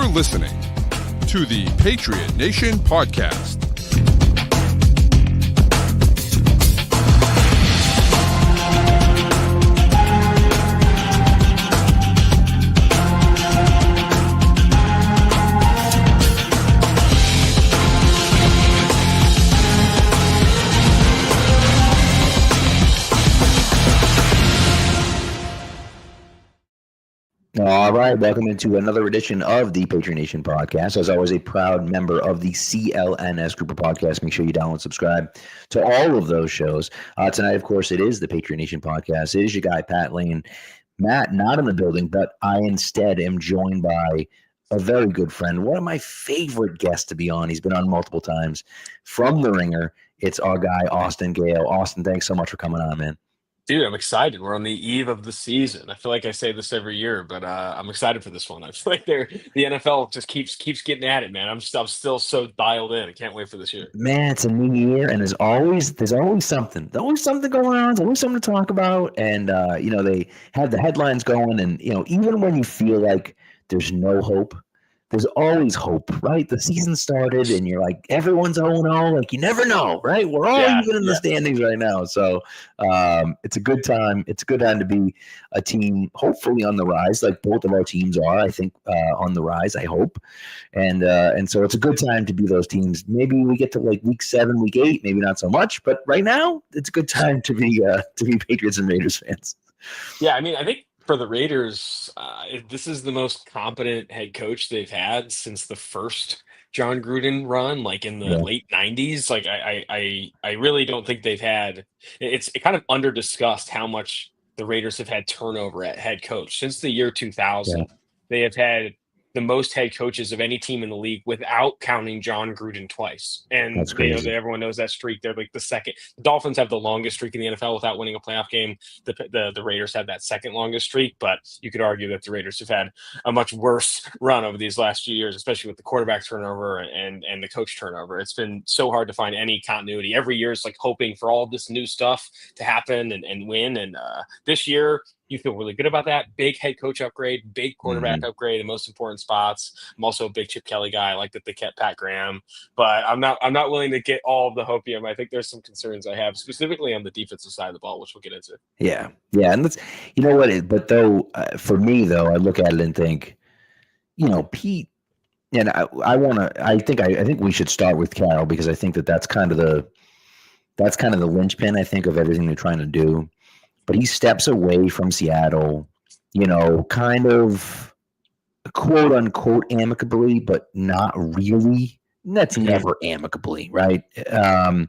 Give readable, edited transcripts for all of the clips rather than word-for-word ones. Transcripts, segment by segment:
You're listening to the Patriot Nation podcast. All right, welcome into another edition of the Patriot Nation podcast. As always, a proud member of the CLNS group of podcasts. Make sure you download and subscribe to all of those shows. Tonight, of course, it is the Patriot Nation podcast. It is your guy, Pat Lane. Matt, not in the building, but I instead am joined by a very good friend, one of my favorite guests to be on. He's been on multiple times. From The Ringer, it's our guy, Austin Gayle. Austin, thanks so much for coming on, man. Dude, I'm excited. We're on the eve of the season. I feel like I say this every year, but I'm excited for this one. I feel like the NFL just keeps getting at it, man. I'm still so dialed in. I can't wait for this year. Man, it's a new year, and there's always something. There's always something going on. There's always something to talk about, and they have the headlines going, and even when you feel like there's no hope, there's always hope, right? The season started, and you're like, everyone's 0-0. Like, you never know, right? We're all even in the standings right now. So it's a good time. It's a good time to be a team, hopefully on the rise, like both of our teams are, I think, on the rise, I hope. And so it's a good time to be those teams. Maybe we get to like week 7, week 8, maybe not so much. But right now, it's a good time to be Patriots and Raiders fans. Yeah, I mean, I think for the Raiders, this is the most competent head coach they've had since the first John Gruden run, like in the late 90s. Like I really don't think they've had. It's kind of under discussed how much the Raiders have had turnover at head coach since the year 2000. Yeah. They have had the most head coaches of any team in the league without counting John Gruden twice. And everyone knows that streak. They're like the second. The Dolphins have the longest streak in the NFL without winning a playoff game. The Raiders have that second longest streak, but you could argue that the Raiders have had a much worse run over these last few years, especially with the quarterback turnover and the coach turnover. It's been so hard to find any continuity. Every year is like hoping for all this new stuff to happen and win. And this year, you feel really good about that. Big head coach upgrade, big quarterback upgrade, the most important spots. I'm also a big Chip Kelly guy. I like that they kept Pat Graham, but I'm not willing to get all of the hopium. I think there's some concerns I have specifically on the defensive side of the ball, which we'll get into. Yeah, and that's for me though, I look at it and think, Pete, and I think we should start with Carroll because I think that's kind of the linchpin I think of everything they're trying to do. But he steps away from Seattle, kind of quote unquote amicably, but not really. That's never amicably, right? And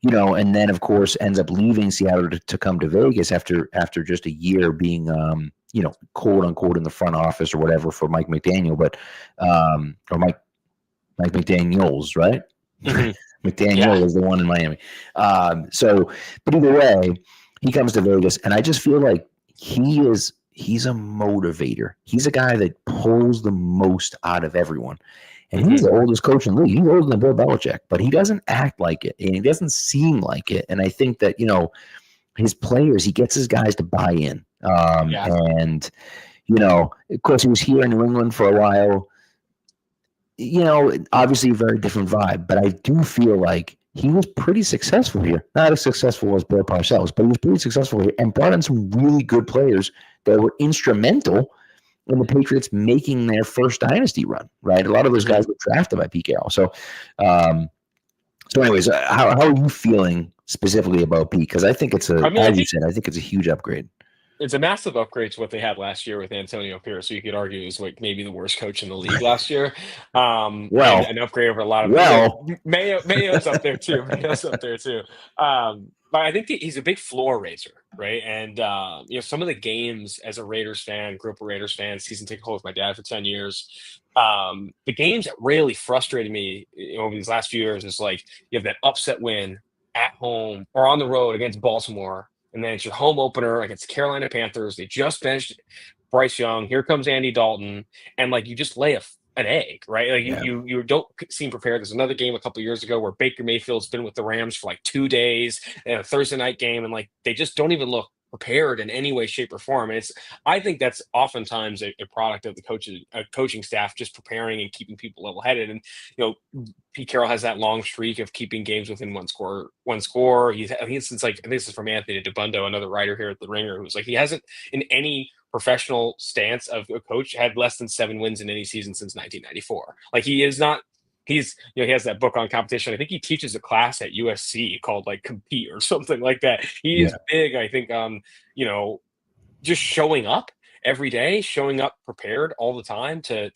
then of course ends up leaving Seattle to come to Vegas after just a year being, quote unquote in the front office or whatever for Mike McDaniel, but or Mike McDaniels, right? Mm-hmm. McDaniel is the one in Miami. But either way. He comes to Vegas, and I just feel like he's a motivator. He's a guy that pulls the most out of everyone. And he's the oldest coach in the league. He's older than Bill Belichick, but he doesn't act like it, and he doesn't seem like it. And I think that, his players, he gets his guys to buy in. And, of course, he was here in New England for a while. Obviously a very different vibe, but I do feel like he was pretty successful here. Not as successful as Bill Parcells, but he was pretty successful here and brought in some really good players that were instrumental in the Patriots making their first dynasty run, right? A lot of those guys were drafted by Pete Carroll. So anyways, how are you feeling specifically about Pete? Because I think I think it's a huge upgrade. It's a massive upgrade to what they had last year with Antonio Pierce. So you could argue he's like maybe the worst coach in the league last year. An upgrade over a lot of Mayo's up there too. But I think he's a big floor raiser, right? And some of the games as a Raiders fan, grew up a Raiders fan, season ticket holder with my dad for 10 years. The games that really frustrated me over these last few years is like you have that upset win at home or on the road against Baltimore. And then it's your home opener against the Carolina Panthers. They just benched Bryce Young. Here comes Andy Dalton. And, you just lay an egg, right? Like, you don't seem prepared. There's another game a couple of years ago where Baker Mayfield's been with the Rams for, 2 days and a Thursday night game. And, they just don't even look prepared in any way, shape, or form. And I think that's oftentimes a product of the coaching staff just preparing and keeping people level headed. And Pete Carroll has that long streak of keeping games within one score. I think this is from Anthony DeBundo, another writer here at the Ringer, who's like, he hasn't in any professional stance of a coach had less than 7 wins in any season since 1994. Like, he is not. He has that book on competition. I think he teaches a class at USC called like Compete or something like that. He is big, I think, just showing up every day, showing up prepared all the time to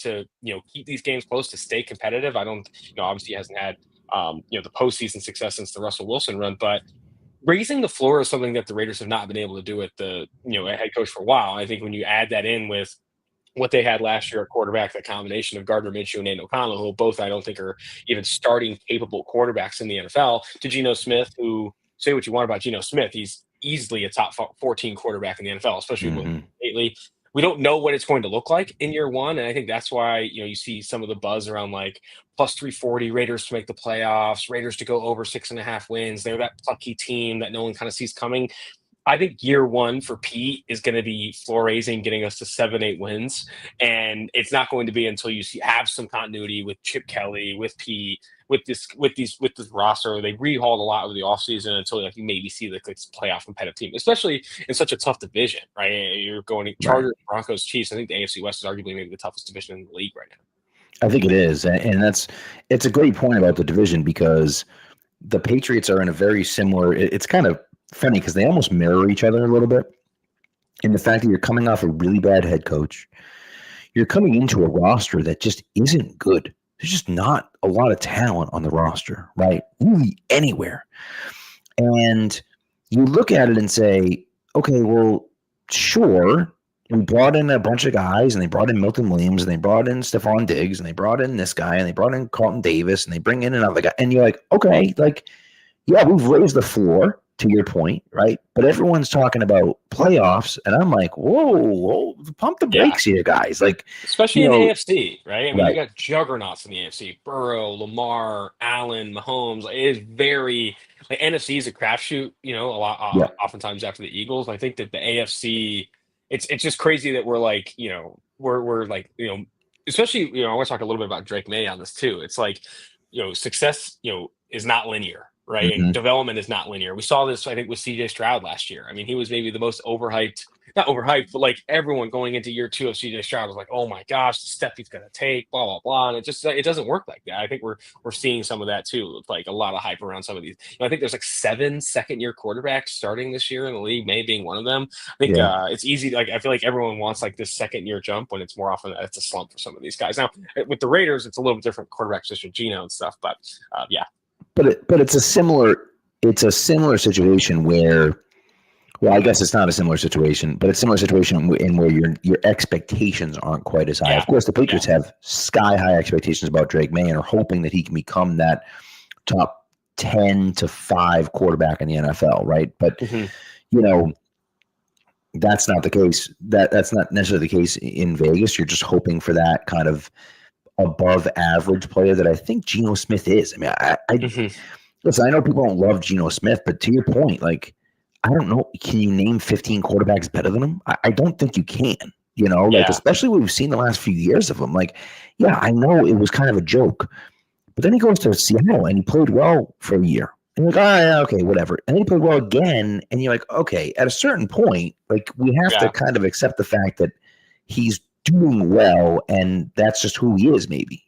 keep these games close, to stay competitive. I don't, obviously he hasn't had the postseason success since the Russell Wilson run, but raising the floor is something that the Raiders have not been able to do at the a head coach for a while. I think when you add that in with what they had last year at quarterback, the combination of Gardner Minshew and Aiden O'Connell, who both I don't think are even starting capable quarterbacks in the NFL, to Geno Smith, who, say what you want about Geno Smith, he's easily a top 14 quarterback in the NFL, especially lately. We don't know what it's going to look like in year one, and I think that's why you see some of the buzz around like plus 340 Raiders to make the playoffs, Raiders to go over 6.5 wins. They're that plucky team that no one kind of sees coming. I think year one for Pete is going to be floor raising, getting us to 7-8 wins. And it's not going to be until you have some continuity with Chip Kelly, with Pete, with this roster. They rehauled a lot over the offseason until you maybe see this playoff competitive team, especially in such a tough division, right? You're going Chargers, Broncos, Chiefs. I think the AFC West is arguably maybe the toughest division in the league right now. I think it is. And it's a great point about the division, because the Patriots are in a very similar, it's kind of funny because they almost mirror each other a little bit in the fact that you're coming off a really bad head coach. You're coming into a roster that just isn't good. There's just not a lot of talent on the roster, right? Really anywhere. And you look at it and say, okay, well, sure, we brought in a bunch of guys, and they brought in Milton Williams, and they brought in Stephon Diggs, and they brought in this guy, and they brought in Carlton Davis, and they bring in another guy. And you're like, okay, yeah, we've raised the floor, to your point, right? But everyone's talking about playoffs, and I'm like, whoa, pump the brakes here, guys. Like, especially in the AFC, right? I mean, you got juggernauts in the AFC: Burrow, Lamar, Allen, Mahomes. It is very NFC is a crapshoot, oftentimes after the Eagles. I think that the AFC, it's just crazy that we're especially I want to talk a little bit about Drake May on this too. It's like success is not linear. Right. And development is not linear. We saw this, I think, with CJ Stroud last year. I mean, he was maybe the most not overhyped, but everyone going into year 2 of CJ Stroud was like, oh my gosh, the step he's going to take, blah, blah, blah. And it doesn't work like that. I think we're seeing some of that too. With a lot of hype around some of these. I think there's 7 second-year quarterbacks starting this year in the league, May being one of them. I think it's easy. I feel like everyone wants this second-year jump when it's more often it's a slump for some of these guys. Now, with the Raiders, it's a little bit different quarterback position, Geno and stuff, but yeah. But it's a similar situation where, well, I guess it's not a similar situation, but it's a similar situation in where your expectations aren't quite as high. Of course, the Patriots have sky high expectations about Drake May and are hoping that he can become that top 10 to 5 quarterback in the NFL, right? But that's not the case. That's not necessarily the case in Vegas. You're just hoping for that kind of above average player that I think Geno Smith is. I mean, listen, I know people don't love Geno Smith, but to your point, I don't know, can you name 15 quarterbacks better than him? I don't think you can, especially what we've seen the last few years of him. I know it was kind of a joke, but then he goes to Seattle and he played well for a year. And you're like, oh, yeah, okay, whatever. And then he played well again, and you're like, okay, at a certain point, we have to kind of accept the fact that he's doing well, and that's just who he is, maybe,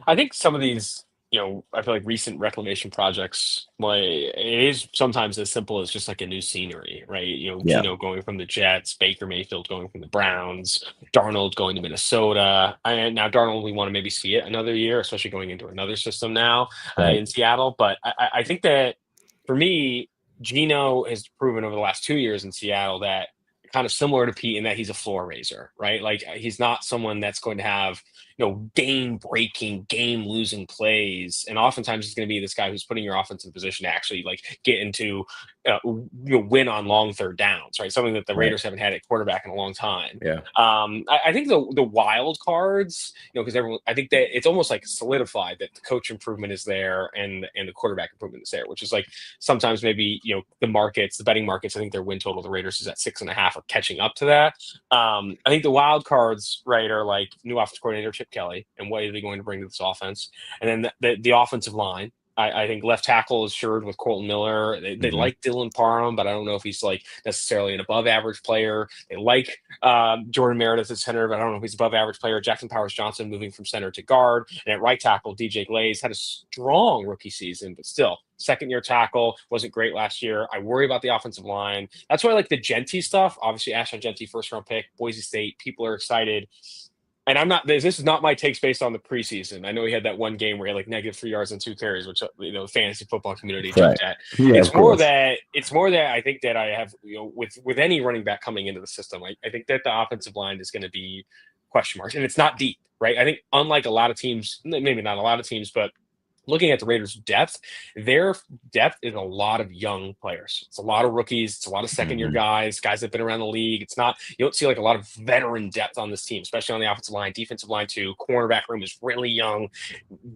I think some of these, I feel like recent reclamation projects, it is sometimes as simple as just a new scenery, right? Geno going from the Jets, Baker Mayfield going from the Browns, Darnold going to Minnesota. And now Darnold, we want to maybe see it another year, especially going into another system now in Seattle. But I think that for me, Geno has proven over the last 2 years in Seattle that kind of similar to Pete in that he's a floor raiser, right? Like he's not someone that's going to have, game-breaking, game-losing plays, and oftentimes he's going to be this guy who's putting your offense in position to actually like get into, win on long third downs, right? Something that the Raiders haven't had at quarterback in a long time. Yeah. I think the wild cards, because everyone, I think that it's almost like solidified that the coach improvement is there and the quarterback improvement is there, which is like sometimes maybe the betting markets. I think their win total of the Raiders is at 6.5, or catching up to that. I think the wild cards, right, are like new offensive coordinator Chip Kelly and what is he going to bring to this offense, and then the offensive line. I think left tackle is assured with Colton Miller. They like Dylan Parham, but I don't know if he's like necessarily an above average player. They like Jordan Meredith at center, but I don't know if he's above average player. Jackson Powers Johnson moving from center to guard. And at right tackle, DJ Glaze had a strong rookie season, but still second-year tackle, wasn't great last year. I worry about the offensive line. That's why I like the Genty stuff. Obviously, Ashon Genty, first-round pick, Boise State. People are excited. And I'm not. This is not my takes based on the preseason. I know he had that one game where he had like -3 yards and 2 carries, which the fantasy football community jumped at. Yeah, it's more that I think that I have with any running back coming into the system. I think that the offensive line is going to be question marks, and it's not deep, right? I think unlike a lot of teams, maybe not a lot of teams, but looking at the Raiders' depth, their depth is a lot of young players. It's a lot of rookies. It's a lot of second-year guys that have been around the league. It's not, you don't see like a lot of veteran depth on this team, especially on the offensive line, defensive line too. Cornerback room is really young.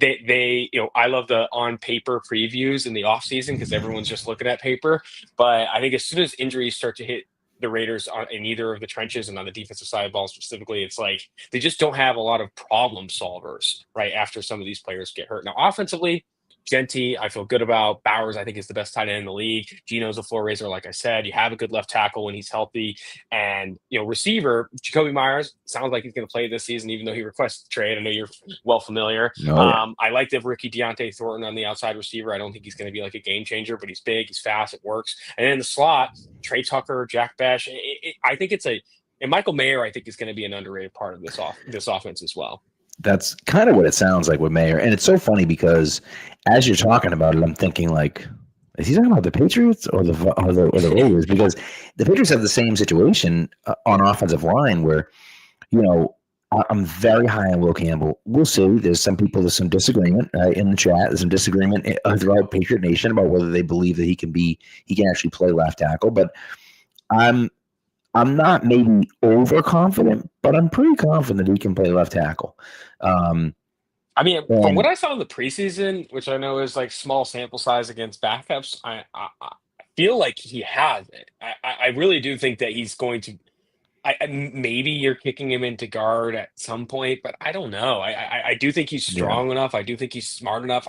I love the on-paper previews in the offseason because everyone's just looking at paper. But I think as soon as injuries start to hit the Raiders in either of the trenches and on the defensive side of the ball specifically, it's like they just don't have a lot of problem solvers right after some of these players get hurt. Now, offensively, Genty, I feel good about. Bowers, I think, is the best tight end in the league. Gino's a floor raiser, like I said. You have a good left tackle when he's healthy. And, receiver, Jacoby Myers, sounds like he's going to play this season, even though he requested the trade. I know you're well familiar. I like the rookie Deontay Thornton on the outside receiver. I don't think he's going to be like a game changer, but he's big, he's fast, it works. And then in the slot, Trey Tucker, Jack Besh. I think and Michael Mayer, I think, is going to be an underrated part of this offense as well. That's kind of what it sounds like with Mayer. And it's so funny because as you're talking about it, I'm thinking like, is he talking about the Patriots or the Raiders? Because the Patriots have the same situation on offensive line where, I'm very high on Will Campbell. We'll see. There's some some disagreement in the chat. There's some disagreement throughout Patriot Nation about whether they believe that he can actually play left tackle. But I'm not maybe overconfident, but I'm pretty confident he can play left tackle. From what I saw in the preseason, which I know is like small sample size against backups, I feel like he has it. I really do think that he's going to. Maybe you're kicking him into guard at some point, but I don't know. I do think he's strong enough. I do think he's smart enough.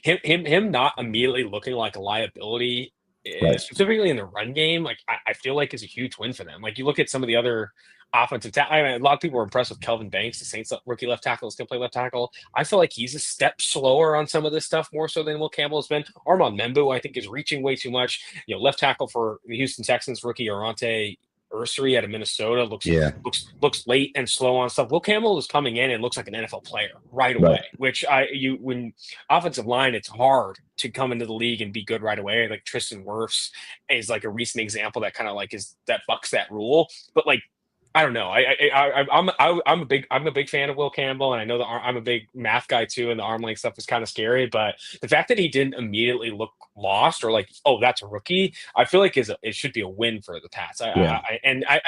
Him not immediately looking like a liability. Right. Specifically in the run game, like I feel like is a huge win for them. Like you look at some of the other offensive a lot of people are impressed with Kelvin Banks, the Saints rookie left tackle, is going to play left tackle. I feel like he's a step slower on some of this stuff more so than Will Campbell has been. Armand Membu, I think, is reaching way too much. Left tackle for the Houston Texans rookie Arante Ursary out of Minnesota looks late and slow on stuff. Will Campbell is coming in and looks like an NFL player right away, which when offensive line, it's hard to come into the league and be good right away. Like Tristan Wirfs is like a recent example that kind of like that bucks that rule. But like, I don't know. I'm a big fan of Will Campbell, and I know that I'm a big math guy too, and the arm length stuff is kind of scary. But the fact that he didn't immediately look lost or like, oh, that's a rookie, I feel like it should be a win for the Pats. I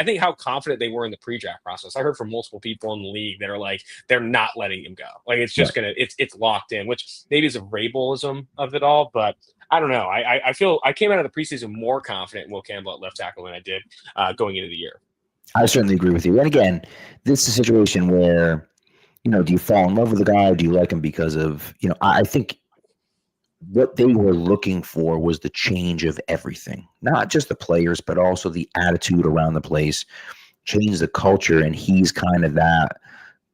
think how confident they were in the pre-draft process. I heard from multiple people in the league that are like they're not letting him go. Like it's just it's locked in, which maybe is a Vrabel-ism of it all, but. I don't know. I feel I came out of the preseason more confident in Will Campbell at left tackle than I did going into the year. I certainly agree with you. And again, this is a situation where, do you fall in love with the guy? Or do you like him because of, I think what they were looking for was the change of everything, not just the players, but also the attitude around the place, change the culture. And he's kind of that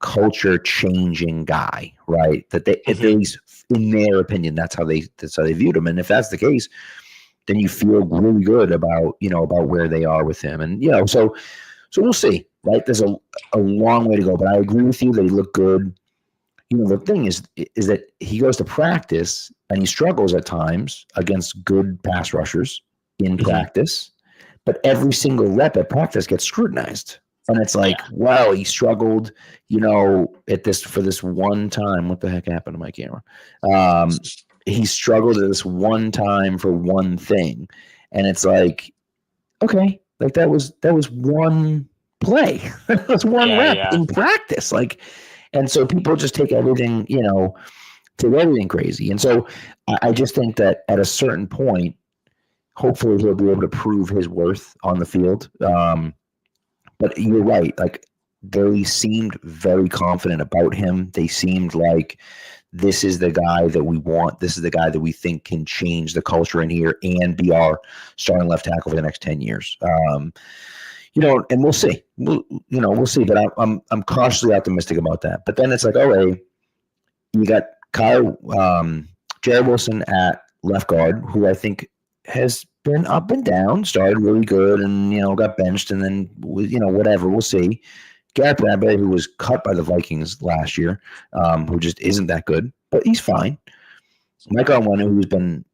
culture changing guy, right? That they, at least in their opinion, that's how they viewed him. And if that's the case, then you feel really good about, about where they are with him. And, so we'll see, right? There's a long way to go, but I agree with you that he looked good. The thing is that he goes to practice and he struggles at times against good pass rushers in practice, but every single rep at practice gets scrutinized. And it's like, wow, he struggled, at this for this one time. What the heck happened to my camera? He struggled at this one time for one thing. And it's like, okay, like that was one play. That was one rep in practice. Like, and so people just take everything, take everything crazy. And so I just think that at a certain point, hopefully he'll be able to prove his worth on the field. But you're right. Like, they seemed very confident about him. They seemed like this is the guy that we want. This is the guy that we think can change the culture in here and be our starting left tackle for the next 10 years. And we'll see. We'll see. But I'm cautiously optimistic about that. But then it's like, okay, you got Jared Wilson at left guard, who I think has been up and down, started really good and, got benched and then, whatever, we'll see. Garrett Bradbury, who was cut by the Vikings last year, who just isn't that good, but he's fine. Mike Onwenu, who's been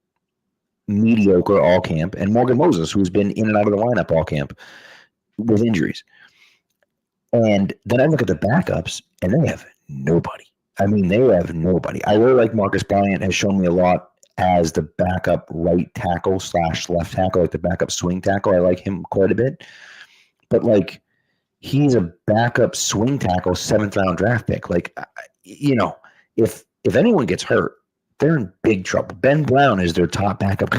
mediocre all camp, and Morgan Moses, who's been in and out of the lineup all camp with injuries. And then I look at the backups, and they have nobody. I mean, they have nobody. I really like Marcus Bryant, has shown me a lot as the backup right tackle / left tackle, like the backup swing tackle. I like him quite a bit. But, like, he's a backup swing tackle, 7th round draft pick. Like, if anyone gets hurt, they're in big trouble. Ben Brown is their top backup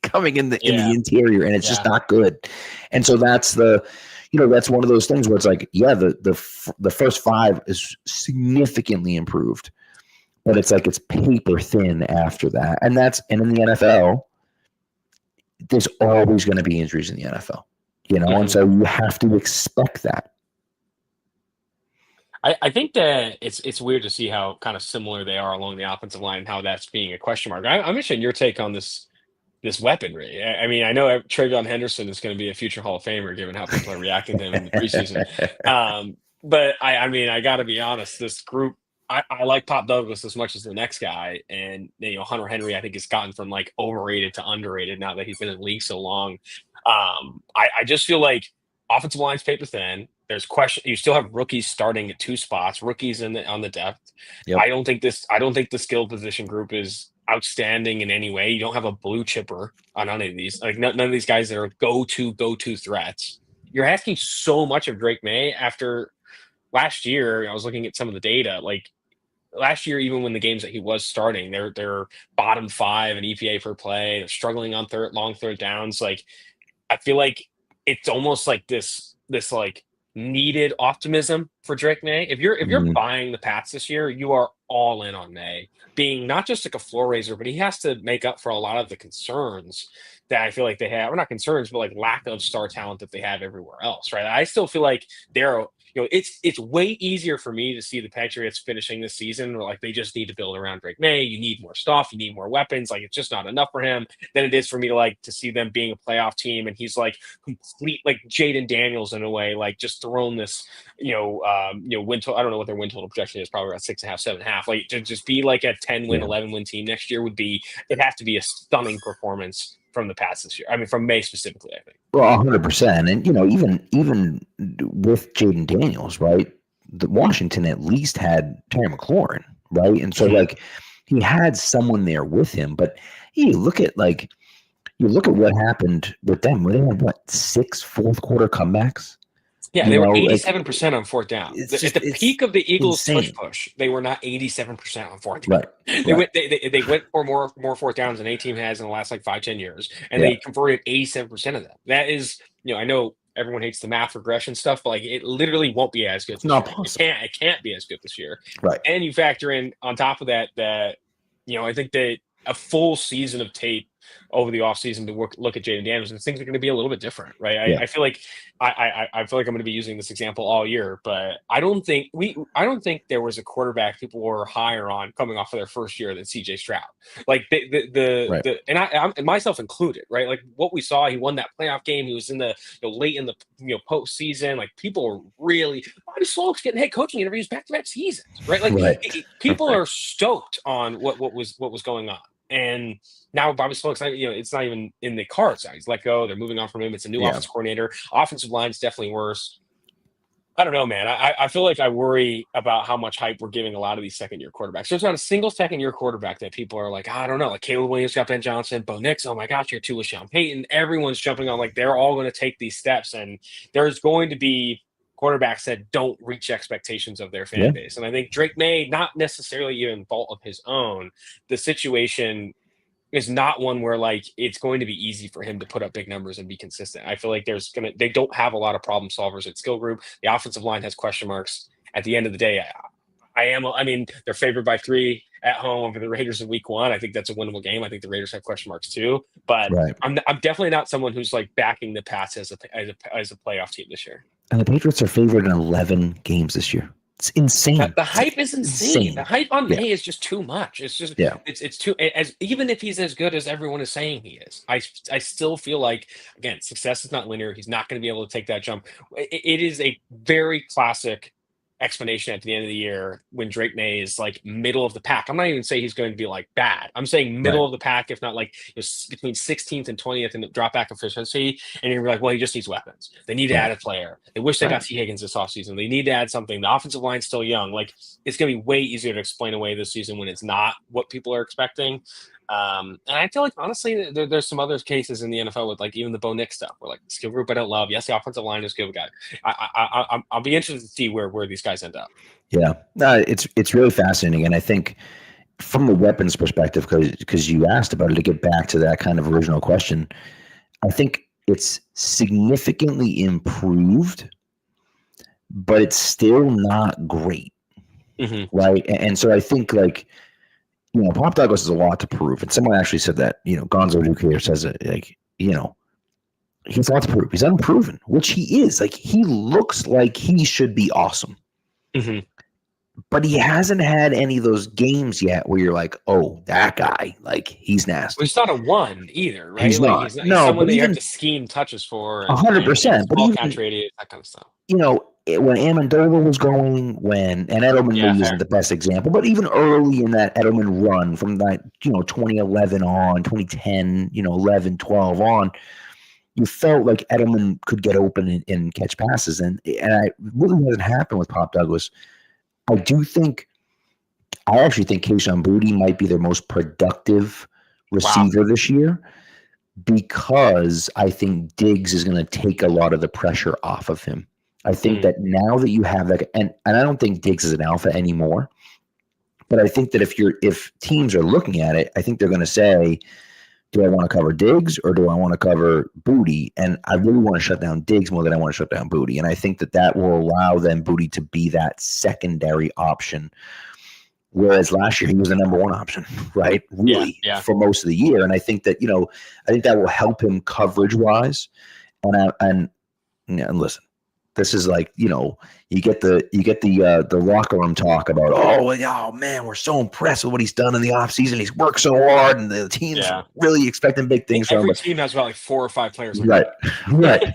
coming in the interior, and it's just not good. And so that's that's one of those things where it's like, the first 5 is significantly improved, but it's like it's paper thin after that. And in the NFL, there's always going to be injuries in the NFL. And so you have to expect that. I think that it's weird to see how kind of similar they are along the offensive line and how that's being a question mark. I'm interested in your take on this weaponry. I mean, I know Travion Henderson is going to be a future Hall of Famer given how people are reacting to him in the preseason. But I mean, I got to be honest, this group, I like Pop Douglas as much as the next guy. And, Hunter Henry, I think, has gotten from like overrated to underrated now that he's been in the league so long. I just feel like offensive line's paper thin. There's question. You still have rookies starting at 2 spots, rookies on the depth. Yep. I don't think the skill position group is outstanding in any way. You don't have a blue chipper on none of these. Like none of these guys that are go-to threats. You're asking so much of Drake May after last year. I was looking at some of the data. Like last year, even when the games that he was starting, they're bottom 5 in EPA per play. They're struggling on long third downs. Like, I feel like it's almost like this like needed optimism for Drake May. If you're buying the Pats this year, you are all in on May being not just like a floor raiser, but he has to make up for a lot of the concerns that I feel like they have. Or not concerns, but like lack of star talent that they have everywhere else, right? I still feel like they're it's way easier for me to see the Patriots finishing this season like they just need to build around Drake May. You need more stuff, you need more weapons. Like it's just not enough for him. Than it is for me to see them being a playoff team, and he's like complete like Jaden Daniels in a way, like just thrown this, win total. I don't know what their win total projection is, probably around 6.5, 7.5. Like to just be like a 10-win, 11-win team next year it'd have to be a stunning performance from the Pats this year. I mean, from May specifically, I think. Well, 100%. And, even with Jaden Daniels, right, Washington at least had Terry McLaurin, right? And so, like, he had someone there with him. But you look at what happened with them. They had, 6 fourth-quarter comebacks? Yeah, they were 87% on 4th down. At the peak of the Eagles' push, they were not 87% on 4th down. Right. They went for more 4th downs than any team has in the last 5-10 years, and they converted 87% of them. That is, I know everyone hates the math regression stuff, but like it literally won't be as good. It's not possible. It can't be as good this year. Right. And you factor in on top of that I think that a full season of tape over the offseason to look at Jaden Daniels, and things are going to be a little bit different, right? I feel like I feel like I'm going to be using this example all year, but I don't think there was a quarterback people were higher on coming off of their first year than CJ Stroud. Like and I myself included, right? Like what we saw, he won that playoff game. He was in the late in the postseason. Like people were really Bobby Sloak's getting head coaching interviews back-to-back seasons, right? Like people are stoked on what was going on. And now Bobby Slowick's not, it's not even in the cards. He's let go. They're moving on from him. It's a new offensive coordinator. Offensive line's definitely worse. I don't know, man. I feel like I worry about how much hype we're giving a lot of these second-year quarterbacks. There's not a single second-year quarterback that people are like, I don't know, like Caleb Williams got Ben Johnson, Bo Nix, oh my gosh, you're two with Sean Payton. Everyone's jumping on, like, they're all going to take these steps, and there's going to be quarterbacks that don't reach expectations of their fan base. And I think Drake May, not necessarily even fault of his own, the situation is not one where like it's going to be easy for him to put up big numbers and be consistent. I feel like they don't have a lot of problem solvers at skill group. The offensive line has question marks. At the end of the day, I mean, they're favored by 3 at home over the Raiders in week 1. I think that's a winnable game. I think the Raiders have question marks too, but I'm definitely not someone who's like backing the Pats as a playoff team this year. And the Patriots are favored in 11 games this year. It's insane. The hype is insane. The hype on May is just too much. It's just it's too, as even if he's as good as everyone is saying he is, I still feel like, again, success is not linear. He's not going to be able to take that jump. It is a very classic explanation at the end of the year when Drake May is like middle of the pack. I'm not even saying he's going to be like bad. I'm saying middle of the pack, if not like between 16th and 20th in the drop back efficiency. And you're like, well, he just needs weapons. They need to add a player. They wish they got T. Higgins this offseason. They need to add something. The offensive line's still young. Like, it's going to be way easier to explain away this season when it's not what people are expecting. And I feel like, honestly, there's some other cases in the NFL with like even the Bo Nix stuff where like skill group I don't love. Yes, the offensive line is good. I'll be interested to see where these guys end up. Yeah, it's really fascinating, and I think from a weapons perspective, because you asked about it, to get back to that kind of original question, I think it's significantly improved, but it's still not great, right? And so I think like, Pop Douglas has a lot to prove. And someone actually said that, Gonzo Duke here says it, like, he has a lot to prove. He's unproven, which he is. Like, he looks like he should be awesome. But he hasn't had any of those games yet where you're like, oh, that guy, like, he's nasty. Well, he's not a 1 either, right? He's not. He's someone that you have to scheme touches for. 100%. Ball catch radius, that kind of stuff. When Amendola was going, and Edelman isn't the best example, but even early in that Edelman run from that, 2011 on, 2010, 11, 12 on, you felt like Edelman could get open and catch passes. And it really hasn't happened with Pop Douglas. I actually think Kayshon Boutte might be their most productive receiver this year, because I think Diggs is going to take a lot of the pressure off of him. I think that now that you have that, and I don't think Diggs is an alpha anymore, but I think that if teams are looking at it, I think they're going to say, do I want to cover Diggs or do I want to cover Boutte? And I really want to shut down Diggs more than I want to shut down Boutte. And I think that will allow then Boutte to be that secondary option. Whereas last year he was the number 1 option, right? Really, for most of the year. And I think that, I think that will help him coverage wise. And listen, this is like, you get the locker room talk about, oh man, we're so impressed with what he's done in the offseason. He's worked so hard, and the team's really expecting big things from him. Every team has about like 4 or 5 players. Right.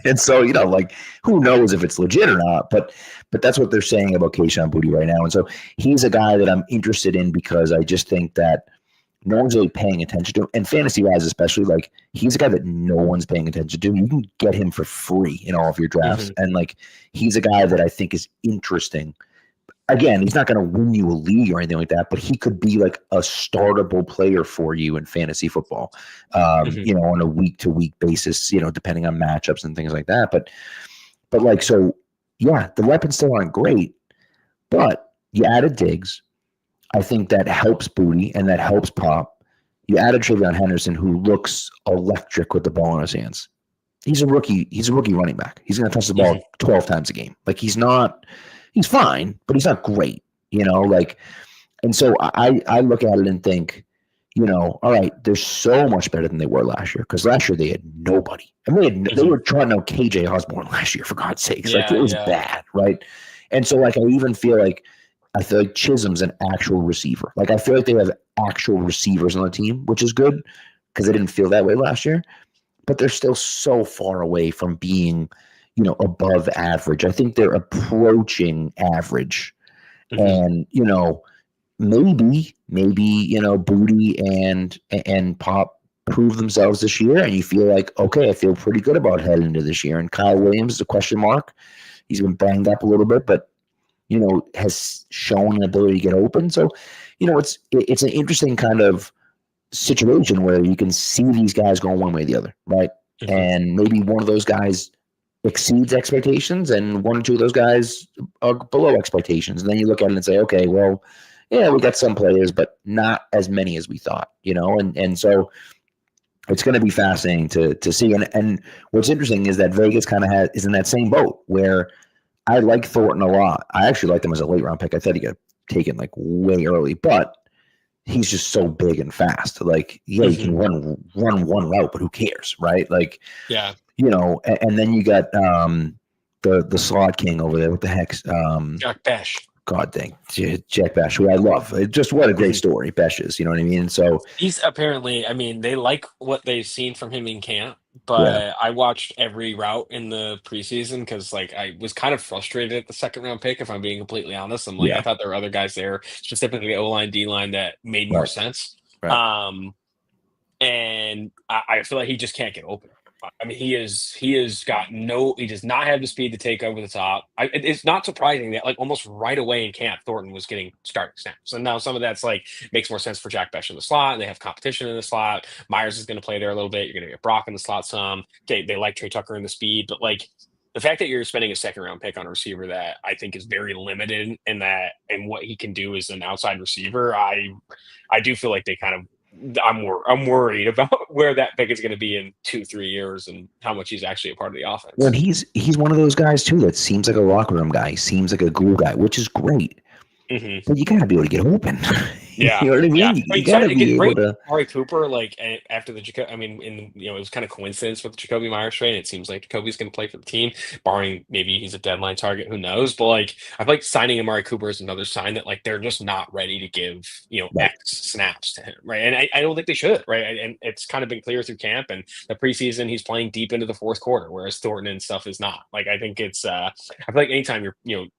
And so, like, who knows if it's legit or not, but that's what they're saying about Kayshon Boutte right now. And so he's a guy that I'm interested in, because I just think that no one's really paying attention to him. And fantasy-wise especially, like, he's a guy that no one's paying attention to. You can get him for free in all of your drafts. And, like, he's a guy that I think is interesting. Again, he's not going to win you a league or anything like that, but he could be, like, a startable player for you in fantasy football, on a week-to-week basis, depending on matchups and things like that. But like, so, yeah, the weapons still aren't great, but you added Diggs. I think that helps Boutte and that helps Pop. You added Travion Henderson, who looks electric with the ball in his hands. He's a rookie running back. He's going to touch the ball 12 times a game. Like, he's fine, but he's not great, and so I look at it and think, all right, they're so much better than they were last year, because last year they had nobody. I mean, they were trying out KJ Osborne last year, for God's sakes. Like, it was bad, right? And so, like, I feel like Chisholm's an actual receiver. Like, I feel like they have actual receivers on the team, which is good, because they didn't feel that way last year. But they're still so far away from being, above average. I think they're approaching average. And, maybe Booty and Pop prove themselves this year, and you feel like, okay, I feel pretty good about heading into this year. And Kyle Williams is a question mark. He's been banged up a little bit, but has shown an ability to get open. So, it's an interesting kind of situation where you can see these guys going one way or the other, right? Mm-hmm. And maybe one of those guys exceeds expectations and one or two of those guys are below expectations. And then you look at it and say, okay, well, yeah, we got some players, but not as many as we thought, and so it's going to be fascinating to see. And what's interesting is that Vegas kind of is in that same boat where I like Thornton a lot. I actually liked him as a late round pick. I thought he got taken like way early, but he's just so big and fast. Like, yeah, you can run one route, but who cares, right? Like, yeah, and then you got the slot king over there. What the heck's Jack Bash? God dang, Jack Bash, who I love. Just what a great story Bash is. You know what I mean? So he's apparently, they like what they've seen from him in camp, but I watched every route in the preseason because I was kind of frustrated at the second round pick, if I'm being completely honest. I'm like, I thought there were other guys there, specifically O-line, D-line, that made more sense. Right. And I feel like he just can't get open. he does not have the speed to take over the top. It's not surprising that almost right away in camp, Thornton was getting starting snaps. And now some of that's makes more sense for Jack Besh in the slot, and they have competition in the slot. Myers is going to play there a little bit. You're going to get Brock in the slot some. They like Trey Tucker in the speed, but the fact that you're spending a second round pick on a receiver that I think is very limited and what he can do as an outside receiver, I do feel like they kind of, I'm worried about where that pick is going to be in 2-3 years and how much he's actually a part of the offense. Well, he's one of those guys too that seems like a locker room guy. He seems like a glue guy, which is great. Mm-hmm. But you got to be able to get open. Yeah, you know what I mean. Yeah. You got to be able to. Amari Cooper, after the it was kind of coincidence with the Jacoby Myers trade. It seems like Jacoby's going to play for the team, barring maybe he's a deadline target. Who knows? But I feel like signing Amari Cooper is another sign that they're just not ready to give Right. X snaps to him, right? And I don't think they should, right? And it's kind of been clear through camp and the preseason he's playing deep into the fourth quarter, whereas Thornton and stuff is not. I think it's I feel like anytime you're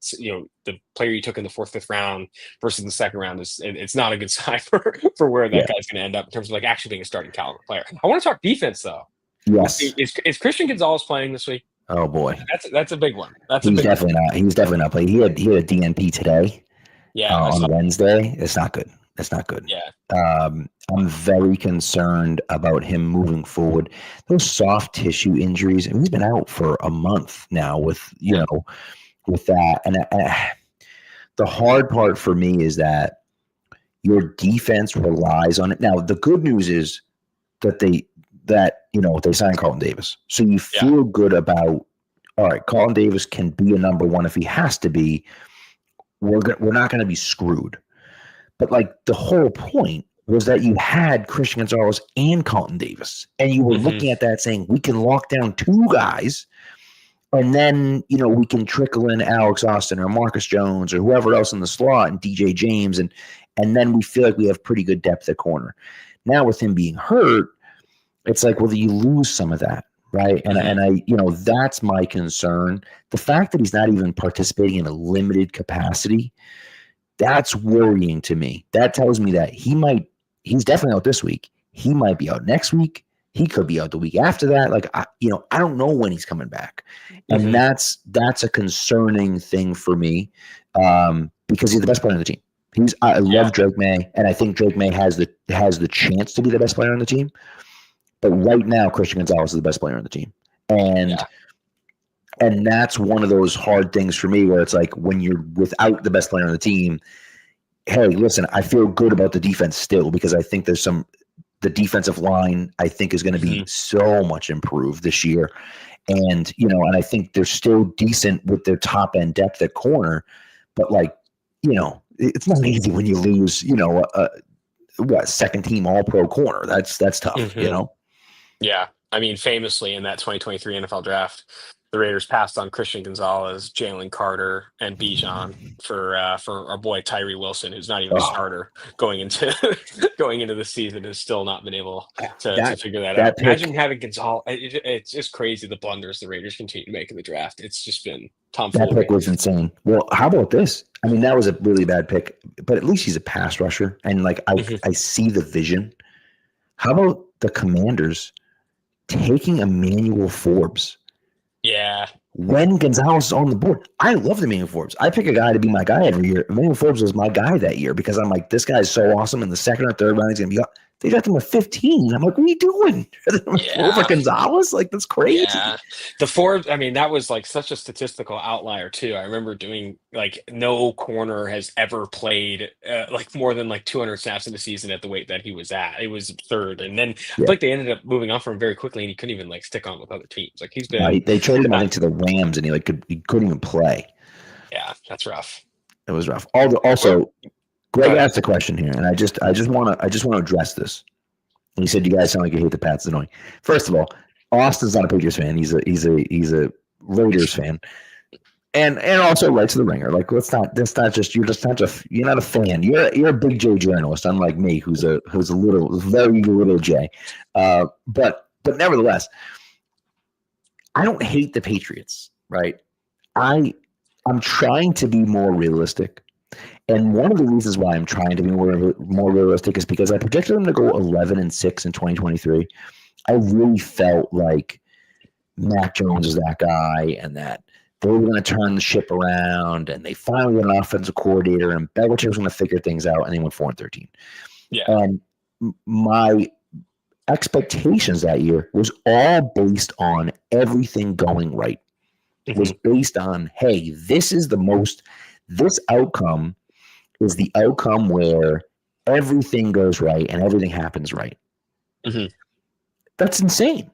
the player you took in the fourth, fifth round versus the second round it's not a good sign for where that guy's going to end up in terms of actually being a starting caliber player. I want to talk defense though. Yes. Is Christian Gonzalez playing this week? Oh boy, that's a big one. He's definitely not playing. He had a DNP today. Yeah, on Wednesday. It's not good. It's not good. Yeah. I'm very concerned about him moving forward. Those soft tissue injuries, and he's been out for a month now with with that. And the hard part for me is that your defense relies on it. Now, the good news is that they signed Carlton Davis. So you feel good about, all right, Carlton Davis can be a number one if he has to be. We're not going to be screwed. But the whole point was that you had Christian Gonzalez and Carlton Davis, and you were looking at that saying, we can lock down two guys, and then we can trickle in Alex Austin or Marcus Jones or whoever else in the slot and DJ James, and then we feel like we have pretty good depth at corner. Now with him being hurt, it's well, you lose some of that, right? And I that's my concern. The fact that he's not even participating in a limited capacity, that's worrying to me. That tells me that he's definitely out this week. He might be out next week. He could be out the week after that. I don't know when he's coming back. And that's a concerning thing for me because he's the best player on the team. I love Drake May, and I think Drake May has the chance to be the best player on the team. But right now, Christian Gonzalez is the best player on the team. And that's one of those hard things for me where it's when you're without the best player on the team, hey, listen, I feel good about the defense still because I think the defensive line I think is going to be so much improved this year. And, and I think they're still decent with their top end depth at corner, but it's not easy when you lose, second team all pro corner. That's tough, Yeah. Famously in that 2023 NFL draft, the Raiders passed on Christian Gonzalez, Jalen Carter, and Bijan for our boy Tyree Wilson, who's not even a starter going into the season, has still not been able to figure that out. Imagine having Gonzalez. It's just crazy the blunders the Raiders continue to make in the draft. It's just been That pick was insane. Well, how about this? I mean, that was a really bad pick, but at least he's a pass rusher, and like I see the vision. How about the Commanders taking Emmanuel Forbes? Yeah. When Gonzalez is on the board, I love Emmanuel Forbes. I pick a guy to be my guy every year. Emmanuel Forbes was my guy that year because I'm like, this guy's so awesome. In the second or third round, he's gonna be up. They got them at 15. I'm like, what are you doing? Over Gonzalez? Like, that's crazy. Yeah. The Forbes, I mean, that was like such a statistical outlier too. I remember doing like no corner has ever played like more than like 200 snaps in the season at the weight that he was at. It was third. And then I feel like they ended up moving on from him very quickly and he couldn't even like stick on with other teams. Like he's been they traded him I think to the Rams and he couldn't even play. Yeah, that's rough. It was rough. Also, Greg asked a question here, and I just want to address this. And he said, "You guys sound like you hate the Pats. It's annoying." First of all, Austin's not a Patriots fan. He's a Raiders fan, and also right to the ringer. Like, you're not a fan. You're a big J journalist, unlike me, who's a very little J. But nevertheless, I don't hate the Patriots, right? I'm trying to be more realistic. And one of the reasons why I'm trying to be more realistic is because I projected them to go 11-6 in 2023. I really felt like Mac Jones is that guy and that they were going to turn the ship around and they finally got an offensive coordinator and Belichick was going to figure things out and they went 4-13. Yeah. And my expectations that year was all based on everything going right. It was based on, hey, this outcome is the outcome where everything goes right and everything happens right. That's insane,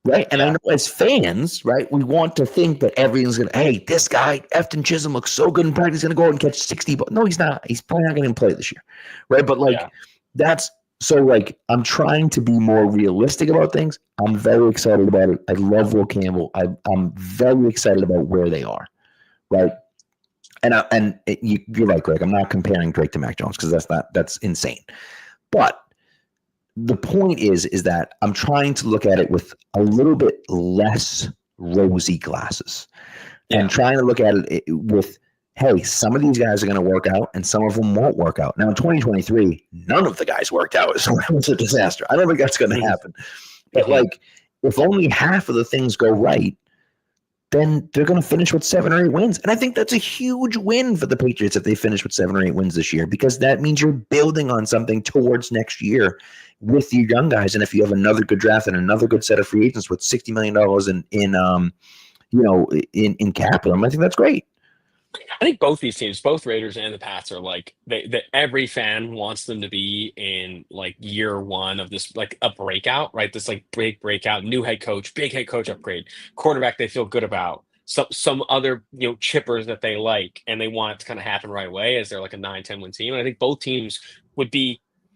right? And I know as fans, right, we want to think that everything's going to, hey, this guy, Efton Chisholm, looks so good in practice, he's going to go out and catch 60. But no, he's not. He's probably not going to play this year, right? But I'm trying to be more realistic about things. I'm very excited about it. I love Will Campbell. I'm very excited about where they are, right? And you're right, Greg. I'm not comparing Drake to Mac Jones because that's insane. But the point is that I'm trying to look at it with a little bit less rosy glasses and trying to look at it with, hey, some of these guys are going to work out and some of them won't work out. Now in 2023, none of the guys worked out, so that was a disaster. I don't think that's going to happen. But like, if only half of the things go right, then they're going to finish with 7 or 8 wins. And I think that's a huge win for the Patriots if they finish with 7 or 8 wins this year, because that means you're building on something towards next year with your young guys. And if you have another good draft and another good set of free agents with $60 million in capital, I think that's great. I think both these teams, both Raiders and the Pats, are like every fan wants them to be in like year one of this, like a breakout, right? This like big breakout, new head coach, big head coach upgrade, quarterback they feel good about, some other chippers that they like, and they want it to kind of happen right away as they're like a 9-10 win team. And I think both teams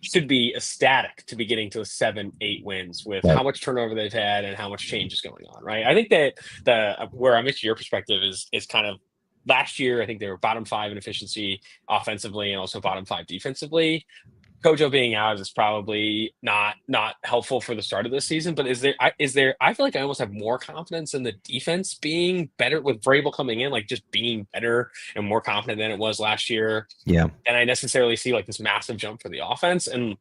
should be ecstatic to be getting to 7-8 wins with how much turnover they've had and how much change is going on, right? I think that where I'm into your perspective is kind of. Last year, I think they were bottom 5 in efficiency offensively and also bottom 5 defensively. Kojo being out is probably not helpful for the start of this season. But is there? I feel like I almost have more confidence in the defense being better with Vrabel coming in, like just being better and more confident than it was last year. Yeah, and I necessarily see like this massive jump for the offense. And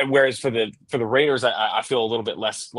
whereas for the Raiders, I feel a little bit less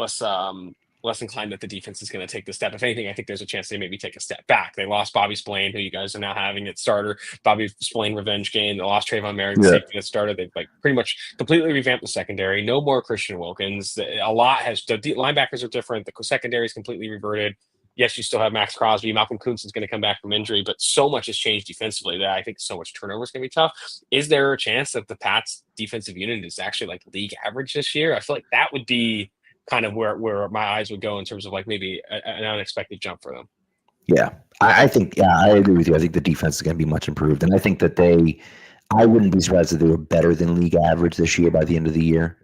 inclined that the defense is going to take the step. If anything, I think there's a chance they maybe take a step back. They lost Bobby Spillane, who you guys are now having at starter. Bobby Spillane revenge game. They lost Trayvon Merritt, safety at starter. They've like pretty much completely revamped the secondary. No more Christian Wilkins. The linebackers are different. The secondary is completely reverted. Yes, you still have Max Crosby. Malcolm Kuntz is going to come back from injury, but so much has changed defensively that I think so much turnover is going to be tough. Is there a chance that the Pats defensive unit is actually like league average this year? I feel like that would be kind of where my eyes would go in terms of like maybe an unexpected jump for them. Yeah, I think, I agree with you. I think the defense is going to be much improved. And I think that I wouldn't be surprised if they were better than league average this year by the end of the year.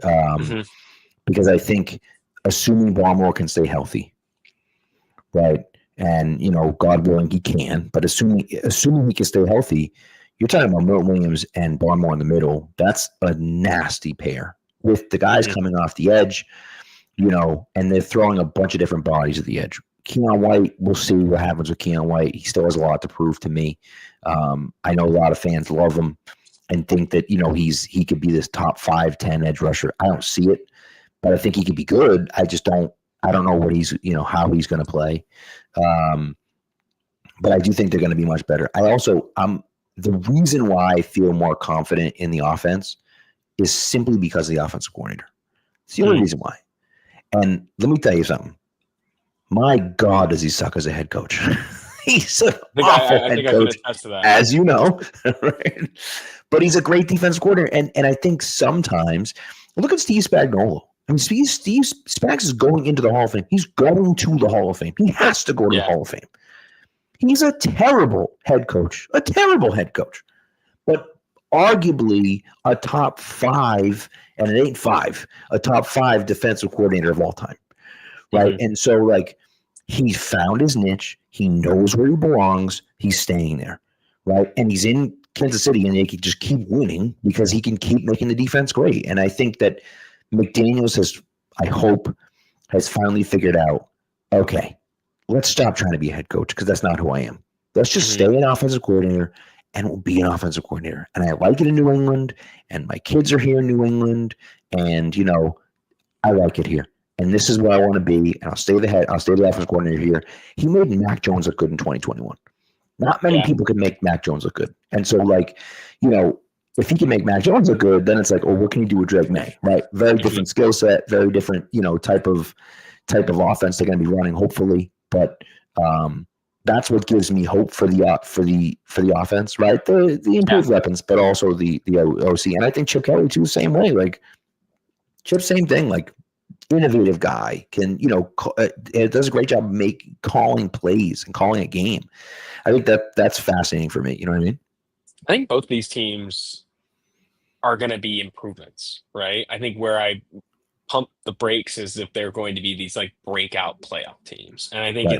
Because I think assuming Barmore can stay healthy, right? And, God willing, he can, but assuming he can stay healthy, you're talking about Milton Williams and Barmore in the middle. That's a nasty pair with the guys coming off the edge. And they're throwing a bunch of different bodies at the edge. Keon White, we'll see what happens with Keon White. He still has a lot to prove to me. I know a lot of fans love him and think that, he could be this top 5-10 edge rusher. I don't see it, but I think he could be good. I don't know what he's, how he's going to play. But I do think they're going to be much better. The reason why I feel more confident in the offense is simply because of the offensive coordinator. It's the only reason why. And let me tell you something. My God, does he suck as a head coach? He's an awful head coach, as you know. Right? But he's a great defensive coordinator. And I think sometimes, look at Steve Spagnuolo. I mean, Steve Spags is going into the Hall of Fame. He's going to the Hall of Fame. He has to go to the Hall of Fame. He's a terrible head coach. But arguably a top 5, and it ain't 5, a top 5 defensive coordinator of all time. Right. And so, he found his niche. He knows where he belongs. He's staying there. Right. And he's in Kansas City, and they can just keep winning because he can keep making the defense great. And I think that McDaniels has finally figured out, okay, let's stop trying to be a head coach because that's not who I am. Let's just stay an offensive coordinator, and we'll be an offensive coordinator. And I like it in New England, and my kids are here in New England, and, I like it here. And this is where I want to be, and I'll stay the offensive coordinator here. He made Mac Jones look good in 2021. Not many people could make Mac Jones look good. And so, if he can make Mac Jones look good, then it's what can you do with Drake May, right? Very different skill set, very different, type of offense they're going to be running, hopefully. But that's what gives me hope for the offense, right? The improved weapons, but also the OC. And I think Chip Kelly too, same way. Chip, same thing. Innovative guy, can it does a great job calling plays and calling a game. I think that's fascinating for me. You know what I mean? I think both these teams are going to be improvements, right? I think where I pump the brakes is if they're going to be these breakout playoff teams, and I think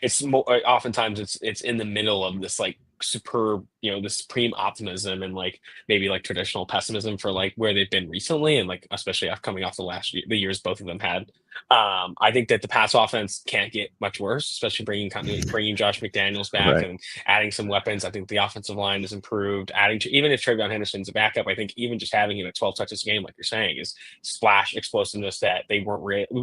it's more oftentimes it's in the middle of this superb, the supreme optimism and maybe traditional pessimism for where they've been recently, and especially coming off the years both of them had. I think that the pass offense can't get much worse, especially bringing Josh McDaniels back and adding some weapons. I think the offensive line is improved. Even if Travion Henderson's a backup, I think even just having him at 12 touches a game, like you're saying, is splash explosiveness that they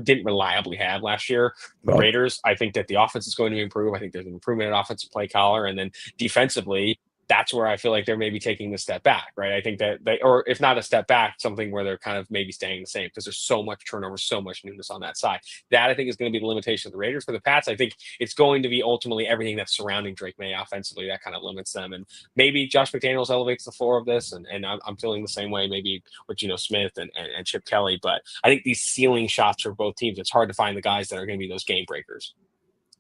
didn't reliably have last year. The Raiders, I think that the offense is going to improve. I think there's an improvement in offensive play caller, and then defensively, that's where I feel like they're maybe taking the step back, right? I think that or if not a step back, something where they're kind of maybe staying the same because there's so much turnover, so much newness on that side. That I think is going to be the limitation of the Raiders. For the Pats, I think it's going to be ultimately everything that's surrounding Drake May offensively that kind of limits them. And maybe Josh McDaniels elevates the floor of this, and I'm feeling the same way maybe with Geno Smith and Chip Kelly. But I think these ceiling shots for both teams, it's hard to find the guys that are going to be those game breakers.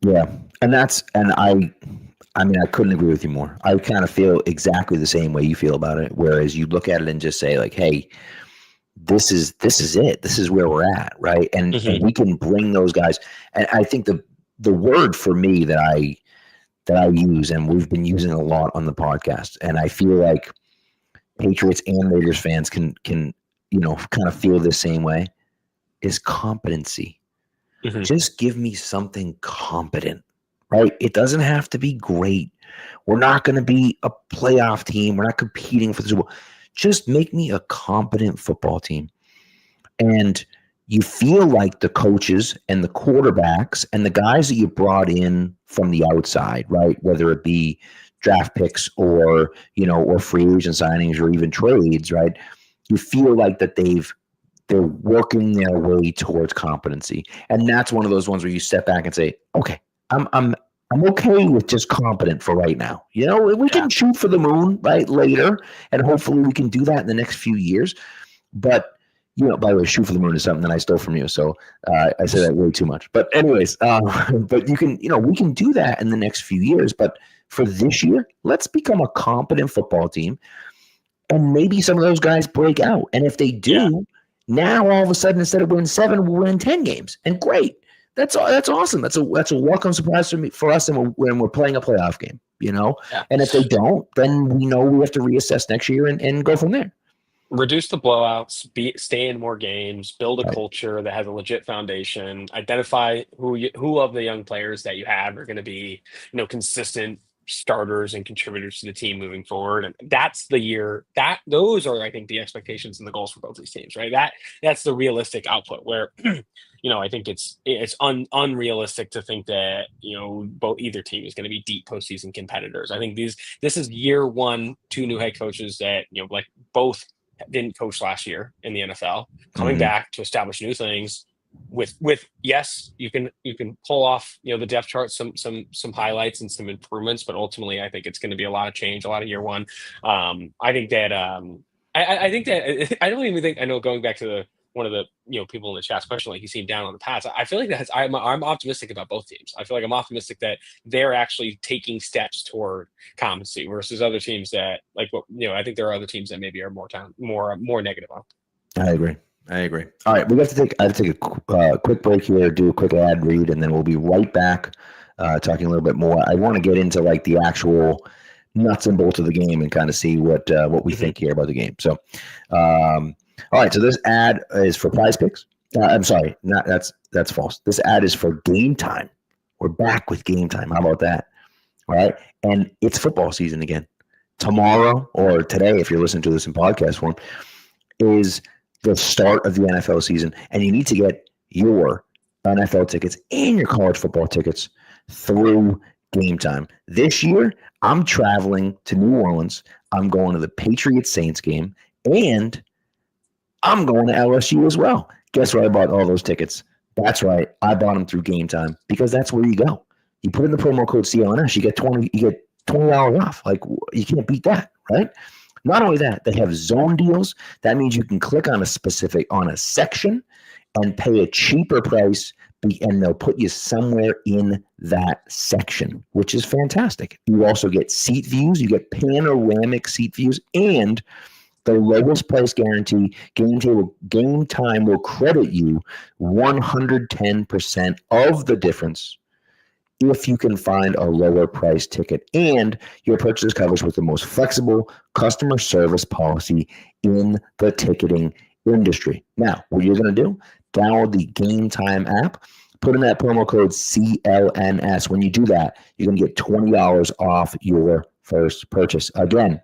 Yeah, and I couldn't agree with you more. I kind of feel exactly the same way you feel about it. Whereas you look at it and just say hey, this is it. This is where we're at, right? And we can bring those guys. And I think the word for me that I use, and we've been using a lot on the podcast, and I feel like Patriots and Raiders fans can kind of feel the same way, is competency. Just give me something competent, right? It doesn't have to be great. We're not going to be a playoff team. We're not competing for the Super Bowl. Just make me a competent football team. And you feel like the coaches and the quarterbacks and the guys that you brought in from the outside, right? Whether it be draft picks or free agent signings or even trades, right? You feel like that they're working their way towards competency. And that's one of those ones where you step back and say, okay, I'm okay with just competent for right now. We can shoot for the moon right later, and hopefully we can do that in the next few years. But, by the way, shoot for the moon is something that I stole from you. So I say that way too much. But anyways, but you can, we can do that in the next few years. But for this year, let's become a competent football team. And maybe some of those guys break out. And if they do, now all of a sudden, instead of winning 7, we'll win 10 games. And great. That's awesome. That's a welcome surprise for us when we're playing a playoff game, And if they don't, then we know we have to reassess next year and go from there. Reduce the blowouts, stay in more games, build a culture that has a legit foundation, identify who of the young players that you have are going to be, consistent starters and contributors to the team moving forward. And that's the year that those are, I think, the expectations and the goals for both these teams, right? That's the realistic output where, I think it's unrealistic to think that, either team is going to be deep postseason competitors. I think this is year one, two new head coaches that, like both didn't coach last year in the NFL, coming back to establish new things with yes, you can pull off, the depth chart, some highlights and some improvements, but ultimately I think it's going to be a lot of change, a lot of year one. I think that I think that I don't even think, I know, going back to one of the people in the chat, especially like he seemed down on the Pats. I feel like I'm optimistic about both teams. I feel like I'm optimistic that they're actually taking steps toward competency versus other teams that, like, I think there are other teams that maybe are more negative on. I agree. All right, I have to take a quick break here, do a quick ad read, and then we'll be right back talking a little bit more. I want to get into like the actual nuts and bolts of the game and kind of see what we think here about the game. So. All right, so this ad is for Prize Picks. I'm sorry, that's false. This ad is for Game Time. We're back with Game Time. How about that? All right, and it's football season again. Tomorrow or today, if you're listening to this in podcast form, is the start of the NFL season, and you need to get your NFL tickets and your college football tickets through Game Time. This year, I'm traveling to New Orleans. I'm going to the Patriots Saints game, and I'm going to LSU as well. Guess where I bought all those tickets? That's right. I bought them through Game Time because that's where you go. You put in the promo code CLNS, you get $20 off. Like, you can't beat that, right? Not only that, they have zone deals. That means you can click on a section and pay a cheaper price, and they'll put you somewhere in that section, which is fantastic. You also get seat views. You get panoramic seat views, and the lowest price guarantee. Game Time will credit you 110% of the difference if you can find a lower price ticket, and your purchase covers with the most flexible customer service policy in the ticketing industry. Now, what you're going to do, download the Game Time app, put in that promo code CLNS. When you do that, you're going to get $20 off your first purchase. Again,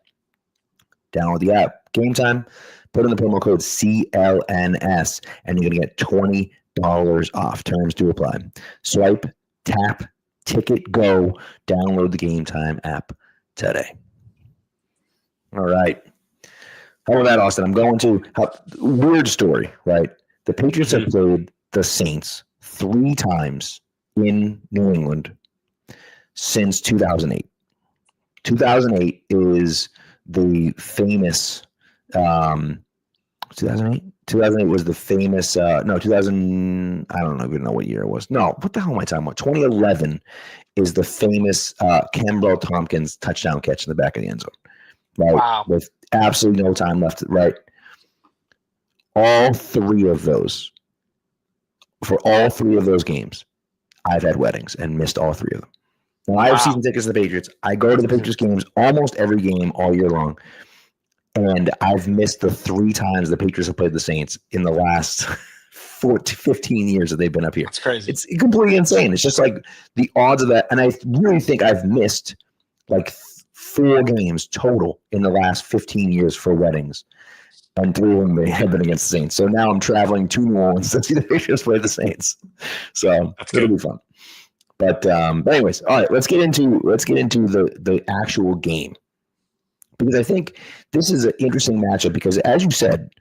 download the app, Game Time, put in the promo code CLNS, and you're going to get $20 off. Terms do apply. Swipe, tap, ticket, go. Download the Game Time app today. All right. How about that, Austin? I'm going to weird story, right? The Patriots have played the Saints 3 times in New England since 2008. 2008 is the famous 2008? 2008 was the famous 2000, I don't even know what year it was. No, what the hell am I talking about? 2011 is the famous Campbell Tompkins touchdown catch in the back of the end zone. Right? Wow. With absolutely no time left, right? For all three of those games, I've had weddings and missed all 3 of them. Now, I have season tickets to the Patriots. I go to the Patriots games almost every game all year long. And I've missed the 3 times the Patriots have played the Saints in the last 15 years that they've been up here. It's crazy. It's completely insane. It's just like the odds of that. And I really think I've missed like 4 games total in the last 15 years for weddings. And 3 of them have been against the Saints. So now I'm traveling to New Orleans to see the Patriots play the Saints. So it'll be fun. But anyways, all right, let's get into the actual game. Because I think this is an interesting matchup because, as you said,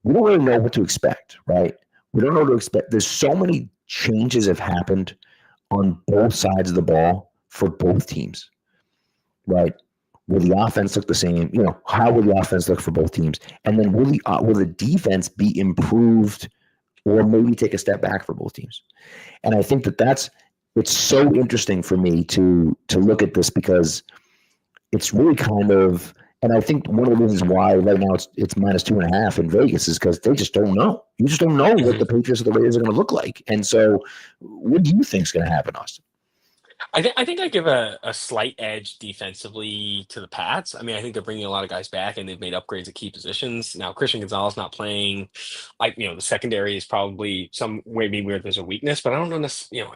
we don't really know what to expect, right? We don't know what to expect. There's so many changes have happened on both sides of the ball for both teams, right? Will the offense look the same? How will the offense look for both teams? And then will the defense be improved or maybe take a step back for both teams? And I think it's so interesting for me to look at this because it's really kind of, and I think one of the reasons why right now it's -2.5 in Vegas is because they just don't know. You just don't know what the Patriots or the Raiders are going to look like. And so what do you think is going to happen, Austin? I think I give a slight edge defensively to the Pats. I mean, I think they're bringing a lot of guys back and they've made upgrades at key positions. Now, Christian Gonzalez not playing, the secondary is probably some maybe where there's a weakness, but I don't know,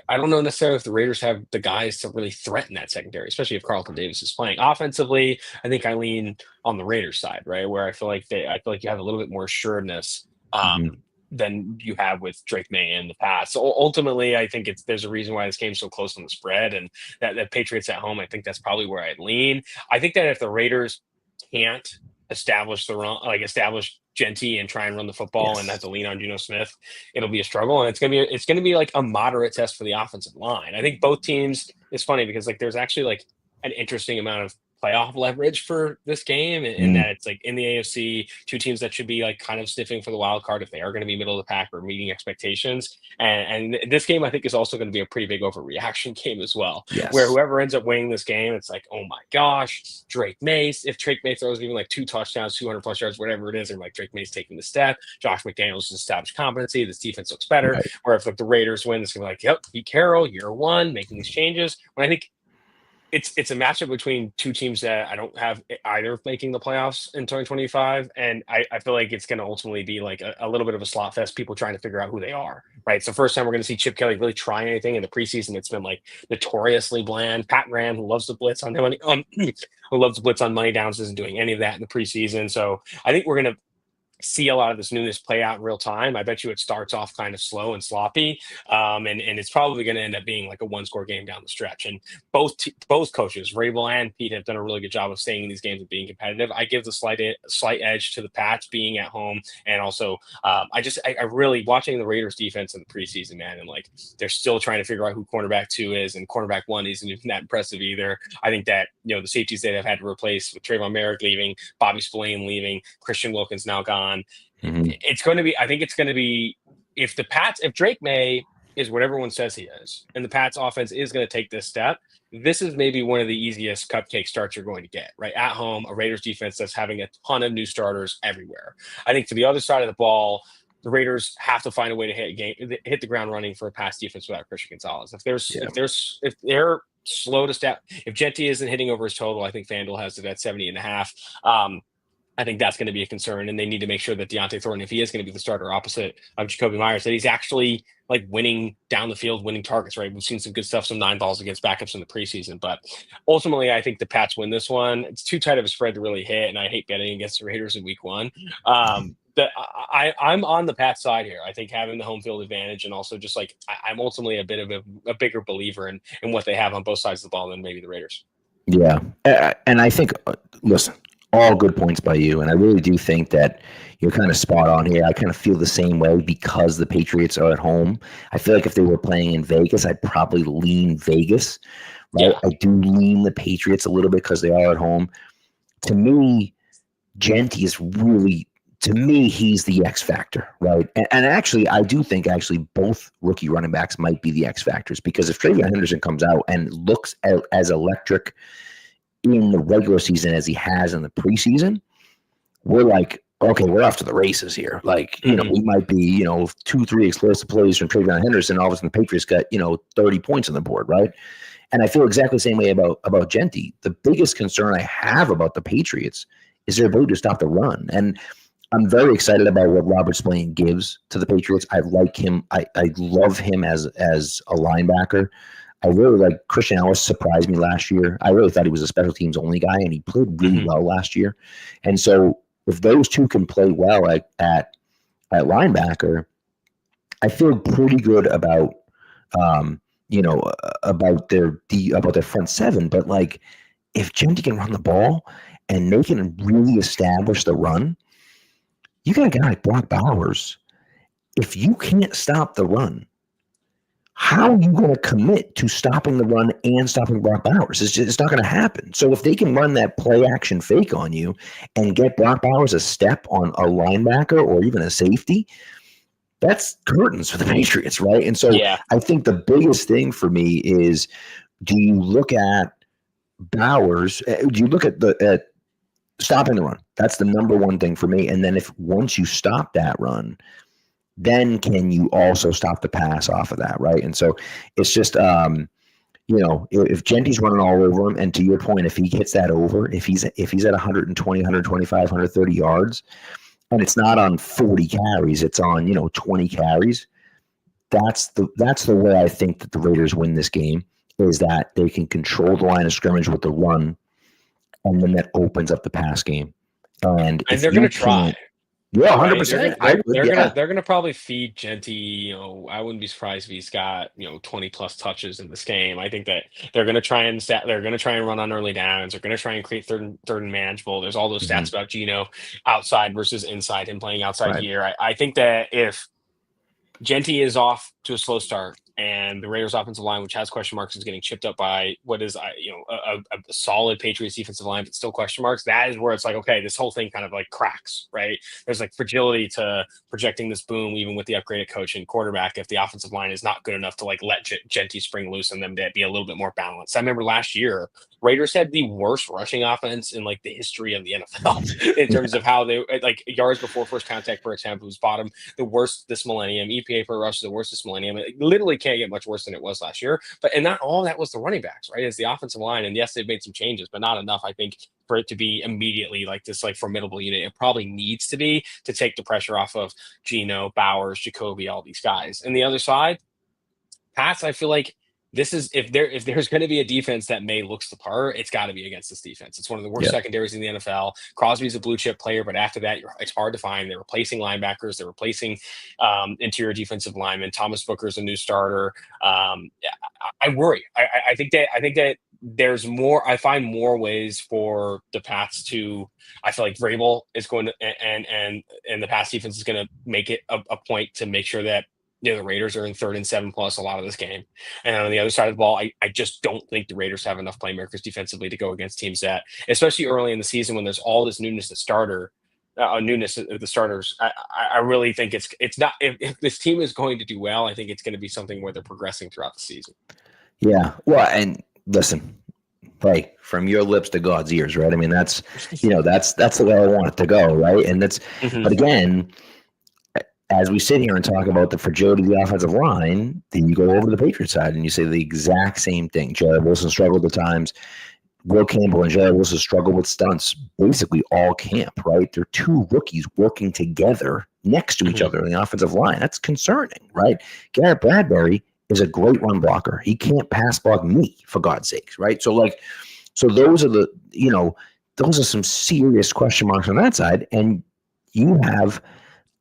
I don't know necessarily if the Raiders have the guys to really threaten that secondary, especially if Carlton Davis is playing. Offensively, I think I lean on the Raiders side, right, where I feel like you have a little bit more assuredness. Mhm. Than you have with Drake May in the past. So ultimately, I think there's a reason why this game's so close on the spread, and that Patriots at home. I think that's probably where I'd lean. I think that if the Raiders can't establish Genty and try and run the football and have Yes. to lean on Geno Smith, it'll be a struggle, and it's gonna be like a moderate test for the offensive line. I think both teams. It's funny because like there's actually like an interesting amount of playoff leverage for this game, and Mm, that it's like in the AFC, two teams that should be like kind of sniffing for the wild card if they are going to be middle of the pack or meeting expectations. And this game, I think, is also going to be a pretty big overreaction game as well, where yes. whoever ends up winning this game, it's like, oh my gosh, Drake Mace. If Drake May throws even like 2 touchdowns, 200 plus yards, whatever it is, they're like Drake May's taking the step. Josh McDaniels has established competency. This defense looks better. Right. Where if like the Raiders win, it's going to be like, yep, Pete Carroll, year one, making these changes. When I think it's a matchup between two teams that I don't have either making the playoffs in 2025. And I feel like it's going to ultimately be like a little bit of a slot fest, people trying to figure out who they are, right? It's the first time we're going to see Chip Kelly really trying anything in the preseason. It's been like notoriously bland. Pat Graham, who loves to blitz on money, who loves to blitz on money downs, isn't doing any of that in the preseason. So I think we're going to see a lot of this newness play out in real time. I bet you it starts off kind of slow and sloppy, and it's probably going to end up being like a one-score game down the stretch. And both coaches, Vrabel and Pete, have done a really good job of staying in these games and being competitive. I give the slight edge to the Pats being at home, and also I really watching the Raiders defense in the preseason, man, and like they're still trying to figure out who cornerback 2 is, and cornerback 1 isn't even that impressive either. I think that the safeties that have had to replace with Trayvon Merrick leaving, Bobby Spillane leaving, Christian Wilkins now gone. Mhm. It's going to be, I think it's going to be, if Drake May is what everyone says he is, and the Pats offense is going to take this step, this is maybe one of the easiest cupcake starts you're going to get, right? At home, a Raiders defense that's having a ton of new starters everywhere. I think to the other side of the ball, the Raiders have to find a way to hit the ground running for a pass defense without Christian Gonzalez. If they're slow to step, if Genty isn't hitting over his total, I think FanDuel has it at 70.5. I think that's going to be a concern, and they need to make sure that Deontay Thornton, if he is going to be the starter opposite of Jacoby Myers, that he's actually like winning down the field, winning targets, right? We've seen some good stuff, some 9 balls against backups in the preseason, but ultimately I think the Pats win this one. It's too tight of a spread to really hit, and I hate betting against the Raiders in week 1. I'm on the Pats side here. I think having the home field advantage, and also just like I'm ultimately a bit of a bigger believer in what they have on both sides of the ball than maybe the Raiders. Yeah. And I think, listen, all good points by you. And I really do think that you're kind of spot on here. I kind of feel the same way because the Patriots are at home. I feel like if they were playing in Vegas, I'd probably lean Vegas. Right? Yeah. I do lean the Patriots a little bit because they are at home. To me, Genty is really, to me, he's the X factor, right? And actually, I do think both rookie running backs might be the X factors, because if Travion Henderson comes out and looks as electric in the regular season as he has in the preseason, we're like, okay, we're off to the races here. Like, we might be, 2-3 explosive plays from Travion Henderson. All of a sudden, the Patriots got, 30 points on the board, right? And I feel exactly the same way about Genty. The biggest concern I have about the Patriots is their ability to stop the run. And I'm very excited about what Robert Spillane gives to the Patriots. I like him. I love him as a linebacker. I really like Christian Ellis. Surprised me last year. I really thought he was a special teams only guy, and he played really well last year. And so if those two can play well at linebacker, I feel pretty good about about their front seven. But like, if Genty can run the ball and they can really establish the run, you got a guy like Brock Bowers. If you can't stop the run, how are you going to commit to stopping the run and stopping Brock Bowers? It's not going to happen. So if they can run that play action fake on you and get Brock Bowers a step on a linebacker or even a safety, that's curtains for the Patriots, right? And so I think the biggest thing for me is, do you look at Bowers? Do you look at stopping the run? That's the number one thing for me. And then once you stop that run, then can you also stop the pass off of that, right? And so it's just, if Genty's running all over him, and to your point, if he gets that over, if he's at 120, 125, 130 yards, and it's not on 40 carries, it's on 20 carries. That's the way I think that the Raiders win this game, is that they can control the line of scrimmage with the run, and then that opens up the pass game. And they're going to try. Yeah, 100%. They're gonna probably feed Genty. I wouldn't be surprised if he's got 20 plus touches in this game. I think that they're gonna try and run on early downs. They're gonna try and create third and manageable. There's all those stats about Geno outside versus inside, him playing outside here. I think that if Genty is off to a slow start, and the Raiders' offensive line, which has question marks, is getting chipped up by what is a solid Patriots defensive line, but still question marks. That is where it's like, okay, this whole thing kind of like cracks, right? There's like fragility to projecting this boom, even with the upgraded coach and quarterback, if the offensive line is not good enough to like let Genty spring loose and them to be a little bit more balanced. I remember last year, Raiders had the worst rushing offense in like the history of the NFL in terms of how they like yards before first contact per attempt. It was bottom, the worst this millennium. EPA per rush, the worst this millennium. It literally can't get much worse than it was last year. And not all of that was the running backs, right? It's the offensive line. And yes, they've made some changes, but not enough, I think, for it to be immediately like this like formidable unit. It probably needs to be to take the pressure off of Geno, Bowers, Jacoby, all these guys. And the other side, Pats, I feel like this is if there's going to be a defense that may looks the part, it's got to be against this defense. It's one of the worst secondaries in the NFL. Crosby's a blue chip player, but after that, it's hard to find. They're replacing linebackers. They're replacing interior defensive linemen. Thomas Booker's a new starter. I worry. I think that there's more. I find more ways for the Pats to. I feel like Vrabel is going to and the Pats defense is going to make it a point to make sure that the Raiders are in 3rd and 7 plus a lot of this game. And on the other side of the ball, I just don't think the Raiders have enough playmakers defensively to go against teams that, especially early in the season when there's all this newness at the starters. I really think it's not, if this team is going to do well, I think it's going to be something where they're progressing throughout the season. Yeah. Well, and listen, hey, from your lips to God's ears, right? I mean, that's the way I want it to go, right? And that's, but again, as we sit here and talk about the fragility of the offensive line, then you go over to the Patriots side and you say the exact same thing. Jared Wilson struggled at times. Will Campbell and Jared Wilson struggled with stunts basically all camp, right? They're two rookies working together next to each other in the offensive line. That's concerning, right? Garrett Bradbury is a great run blocker. He can't pass block me, for God's sakes, right? So those are those are some serious question marks on that side. And you have,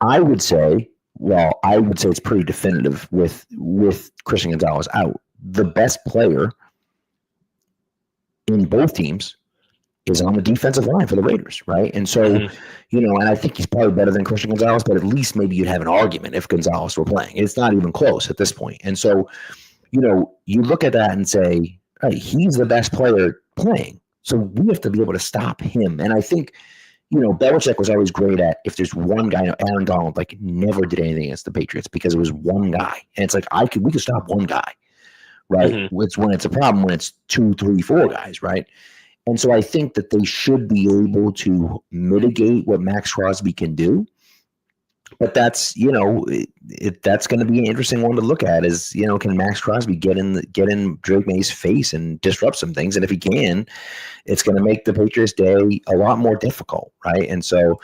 I would say it's pretty definitive with Christian Gonzalez out. The best player in both teams is on the defensive line for the Raiders, right? And so, and I think he's probably better than Christian Gonzalez, but at least maybe you'd have an argument if Gonzalez were playing. It's not even close at this point. And so, you look at that and say, hey, he's the best player playing. So we have to be able to stop him. And I think, Belichick was always great at, if there's one guy, Aaron Donald, like, never did anything against the Patriots because it was one guy. And it's like, we could stop one guy, right? It's when it's a problem, when it's 2, 3, 4 guys, right? And so I think that they should be able to mitigate what Max Crosby can do. But that's, that's going to be an interesting one to look at is, can Max Crosby get in Drake May's face and disrupt some things? And if he can, it's going to make the Patriots' day a lot more difficult, right? And so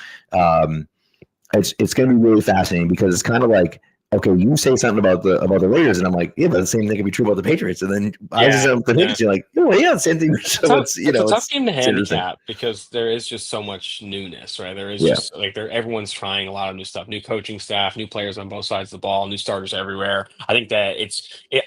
it's going to be really fascinating because it's kind of like, okay, you say something about the Raiders, and I'm like, yeah, but the same thing can be true about the Patriots. And then I say something about the Patriots, you're like, oh, yeah, the same thing. So it's a tough game to handicap because there is just so much newness, right? There is just like everyone's trying a lot of new stuff, new coaching staff, new players on both sides of the ball, new starters everywhere. I think that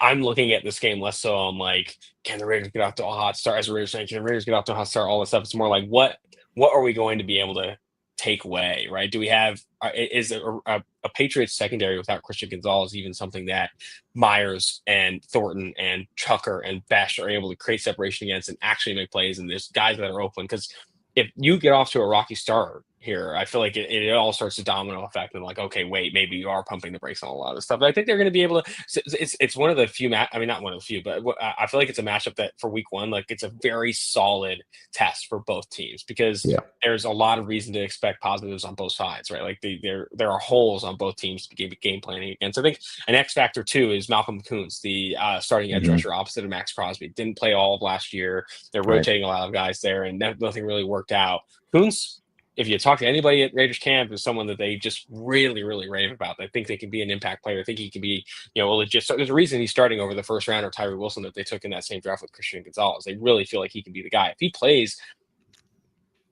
I'm looking at this game less so on like, can the Raiders get off to a hot start? As a Raiders fan, can the Raiders get off to a hot start? All this stuff. It's more like, what are we going to be able to take away, right? Do we have is a Patriots secondary without Christian Gonzalez even something that Myers and Thornton and Tucker and Besh are able to create separation against and actually make plays, and there's guys that are open? Because if you get off to a rocky start here. I feel like it all starts to domino effect and like, okay, wait, maybe you are pumping the brakes on a lot of stuff. But I think they're going to be able to. It's one of the few. I mean, not one of the few, but I feel like it's a matchup that for week one, like it's a very solid test for both teams because there's a lot of reason to expect positives on both sides, right? Like there are holes on both teams to be game planning against. I think an X factor too is Malcolm Kuntz, the starting edge rusher opposite of Max Crosby. Didn't play all of last year. They're rotating a lot of guys there, and nothing really worked out. Kuntz, if you talk to anybody at Raiders camp, is someone that they just really, really rave about. They think they can be an impact player. I think he can be, a legit. So there's a reason he's starting over the first round or Tyree Wilson that they took in that same draft with Christian Gonzalez. They really feel like he can be the guy. If he plays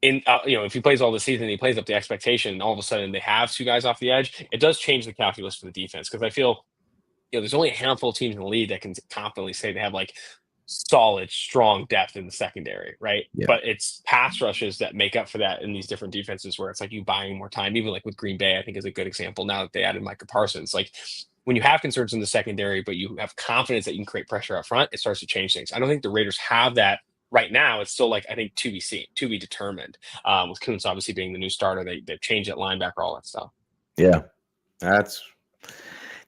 if he plays all the season, he plays up the expectation, and all of a sudden they have two guys off the edge, it does change the calculus for the defense. Because I feel, there's only a handful of teams in the league that can confidently say they have like solid, strong depth in the secondary, right? Yeah. But it's pass rushes that make up for that in these different defenses where it's like you buying more time, even like with Green Bay, I think is a good example now that they added Micah Parsons. Like when you have concerns in the secondary, but you have confidence that you can create pressure up front, it starts to change things. I don't think the Raiders have that right now. It's still like, I think to be seen, to be determined. With Kuntz obviously being the new starter, they've changed at linebacker, all that stuff. Yeah, it's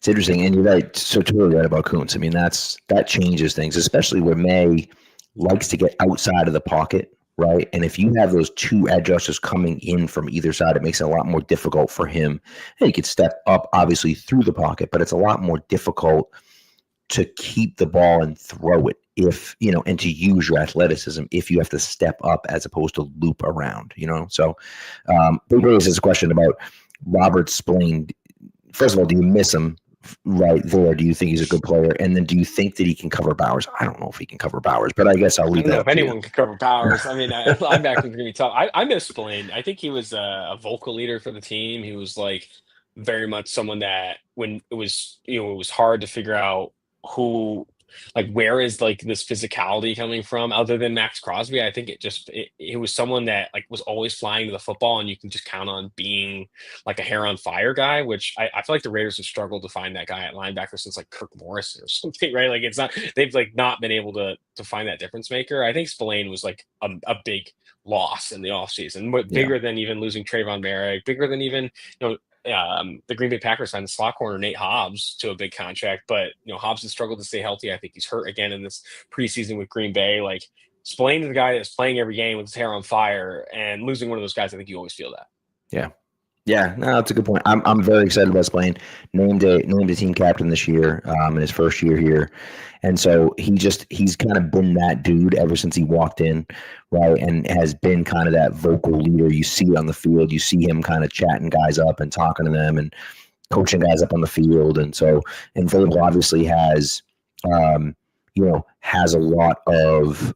interesting, and you're right. So totally right about Kuntz. I mean, that changes things, especially where May likes to get outside of the pocket, right? And if you have those two edge rushers coming in from either side, it makes it a lot more difficult for him. And he could step up, obviously, through the pocket, but it's a lot more difficult to keep the ball and throw it and to use your athleticism if you have to step up as opposed to loop around, So Big raises a question about Robert Spillane. First of all, do you miss him right there? Do you think he's a good player? And then do you think that he can cover Bowers? I don't know if he can cover Bowers, but I guess I'll leave that. I don't know if anyone can cover Bowers. I mean, linebackers going to be tough. I miss Spillane. I think he was a vocal leader for the team. He was like very much someone that when it was, it was hard to figure out where is like this physicality coming from other than Max Crosby. I think it was someone that like was always flying to the football and you can just count on being like a hair on fire guy, which I feel like the Raiders have struggled to find that guy at linebacker since like Kirk Morrison or something, right? Like they've like not been able to find that difference maker. I think Spillane was like a big loss in the offseason, but bigger than even losing Trayvon Merrick, bigger than even, the Green Bay Packers signed the slot corner Nate Hobbs to a big contract, but Hobbs has struggled to stay healthy. I think he's hurt again in this preseason with Green Bay. Like Spillane is the guy that's playing every game with his hair on fire, and losing one of those guys, I think you always feel that. Yeah, no, that's a good point. I'm very excited about Spillane. Named a team captain this year, in his first year here. And so he's kind of been that dude ever since he walked in, right? And has been kind of that vocal leader. You see it on the field. You see him kind of chatting guys up and talking to them and coaching guys up on the field. And so, and Vrabel obviously has a lot of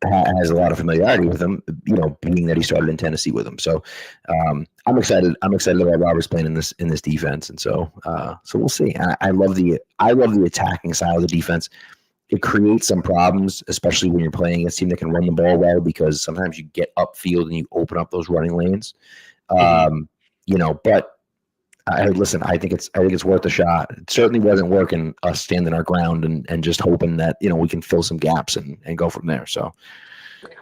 has a lot of familiarity with him, being that he started in Tennessee with him. So I'm excited. I'm excited about Roberts playing in this defense, and so we'll see. I love the attacking style of the defense. It creates some problems, especially when you're playing against a team that can run the ball well, because sometimes you get upfield and you open up those running lanes. But listen, I think it's worth a shot. It certainly wasn't working us standing our ground and just hoping that we can fill some gaps and go from there. So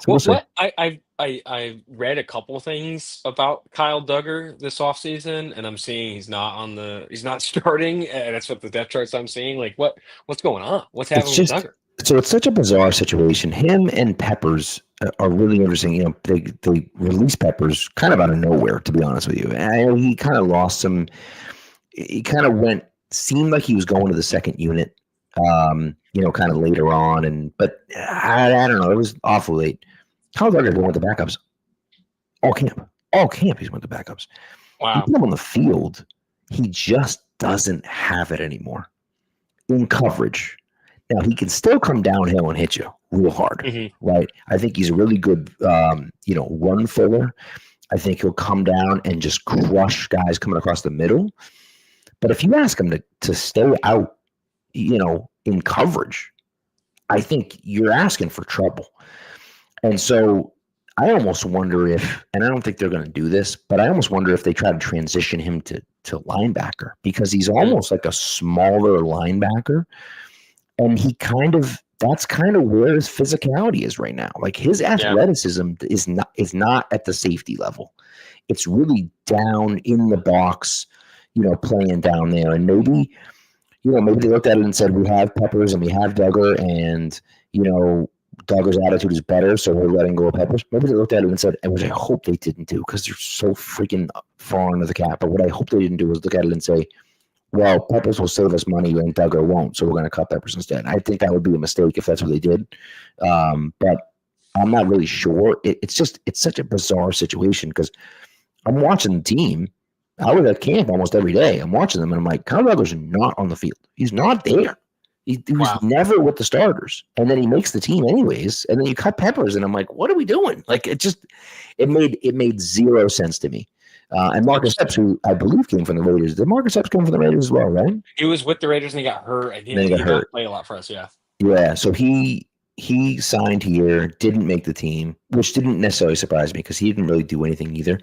we'll see. I read a couple of things about Kyle Duggar this offseason, and I'm seeing he's not starting, and that's what the depth charts I'm seeing. Like what's going on? What's happening with Duggar? So it's such a bizarre situation. Him and Peppers are really interesting. They released Peppers kind of out of nowhere, to be honest with you. And he kind of lost some. He kind of seemed like he was going to the second unit, kind of later on. But I don't know. It was awful late. Kyle Duggar went with the backups all camp. He's went to backups. Wow. You put him on the field, he just doesn't have it anymore in coverage. Now, he can still come downhill and hit you real hard, right? I think he's a really good, run filler. I think he'll come down and just crush guys coming across the middle. But if you ask him to stay out, in coverage, I think you're asking for trouble. And so I almost wonder if, and I don't think they're going to do this, but I almost wonder if they try to transition him to linebacker, because he's almost like a smaller linebacker. And he kind of that's kind of where his physicality is right now. Like his athleticism is not at the safety level. It's really down in the box, playing down there. And maybe they looked at it and said, we have Peppers and we have Duggar, and, Duggar's attitude is better, so we're letting go of Peppers. Maybe they looked at it and said, and which I hope they didn't do, because they're so freaking far under the cap. But what I hope they didn't do was look at it and say, well, Peppers will save us money and Duggar won't, so we're going to cut Peppers instead. I think that would be a mistake if that's what they did. But I'm not really sure. It's such a bizarre situation, because I'm watching the team. I was at camp almost every day. I'm watching them, and I'm like, Kyle Duggar's not on the field. He's not there. He was never with the starters, and then he makes the team anyways. And then you cut Peppers, and I'm like, what are we doing? Like it made zero sense to me. And Marcus Epps, who I believe came from the Raiders. Did Marcus Epps come from the Raiders as well, right? He was with the Raiders and he got hurt. I think he got play a lot for us. Yeah. Yeah. So he signed here, didn't make the team, which didn't necessarily surprise me because he didn't really do anything either.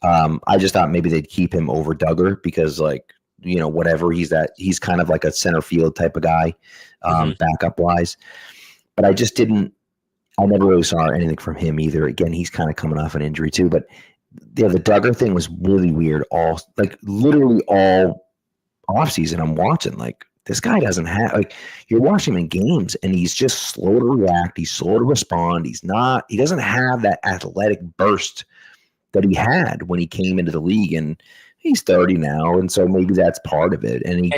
I just thought maybe they'd keep him over Duggar because, like, whatever, he's kind of like a center field type of guy, backup wise. But I never really saw anything from him either. Again, he's kind of coming off an injury too. But the Duggar thing was really weird. Literally all offseason, I'm watching, like, this guy doesn't have, you're watching him in games and he's just slow to react. He's slow to respond. He doesn't have that athletic burst that he had when he came into the league, and he's 30 now, and so maybe that's part of it. And he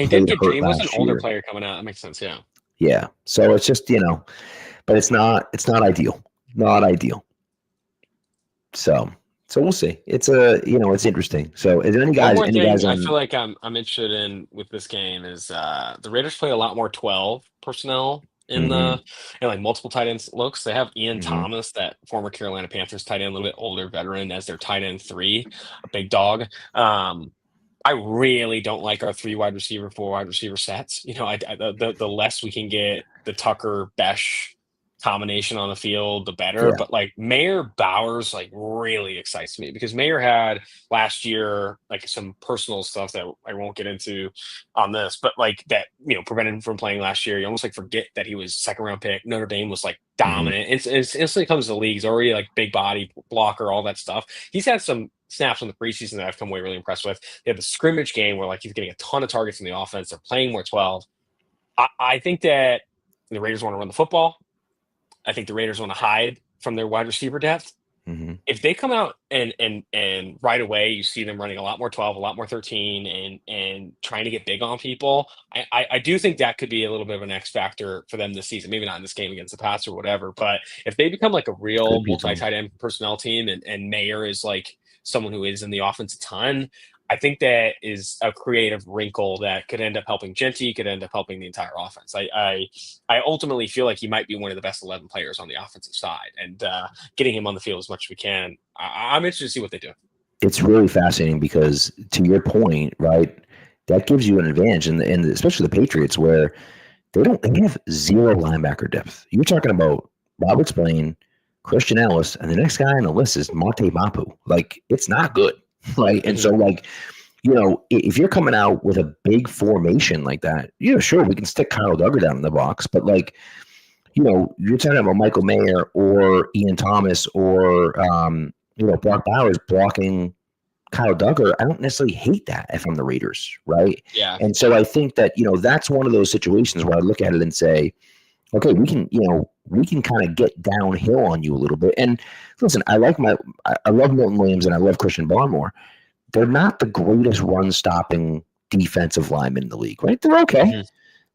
was an older player coming out. That makes sense. Yeah. Yeah. So it's just, but it's not ideal. Not ideal. So we'll see. It's it's interesting. So is there any guys? I feel like I'm interested in with this game is the Raiders play a lot more 12 personnel in like multiple tight ends looks. They have Ian Thomas, that former Carolina Panthers tight end, a little bit older veteran, as their tight end 3, a big dog. I really don't like our 3 wide receiver, 4 wide receiver sets. The less we can get the Tucker Besh combination on the field, the better. Yeah. But like Mayer Bowers really excites me, because Mayer had last year some personal stuff that I won't get into on this, but that prevented him from playing last year. You almost forget that he was 2nd round pick. Notre Dame was dominant. It's instantly comes to the league. He's already big body blocker, all that stuff. He's had some snaps in the preseason that I've come away really impressed with. They had the scrimmage game where he's getting a ton of targets in the offense. They're playing more 12. I think that the Raiders want to run the football. I think the Raiders want to hide from their wide receiver depth. If they come out and right away you see them running a lot more 12, a lot more 13, and trying to get big on people, I do think that could be a little bit of an X factor for them this season. Maybe not in this game against the Pats or whatever, but if they become a real multi-tight end personnel team, and Mayer is someone who is in the offense a ton, I think that is a creative wrinkle that could end up helping Genty, could end up helping the entire offense. I ultimately feel like he might be one of the best 11 players on the offensive side, and getting him on the field as much as we can. I'm interested to see what they do. It's really fascinating because, to your point, right, that gives you an advantage, and especially the Patriots, where they have 0 linebacker depth. You're talking about Robert Spillane, Christian Ellis, and the next guy on the list is Monte Mapu. It's not good. Right. And so, if you're coming out with a big formation like that, sure, we can stick Kyle Duggar down in the box. But you're talking about Michael Mayer or Ian Thomas or, Brock Bowers blocking Kyle Duggar. I don't necessarily hate that if I'm the Raiders. Right. Yeah. And so I think that, that's one of those situations where I look at it and say, okay, we can kind of get downhill on you a little bit. And listen, I love Milton Williams and I love Christian Barmore. They're not the greatest run-stopping defensive linemen in the league, right? They're okay,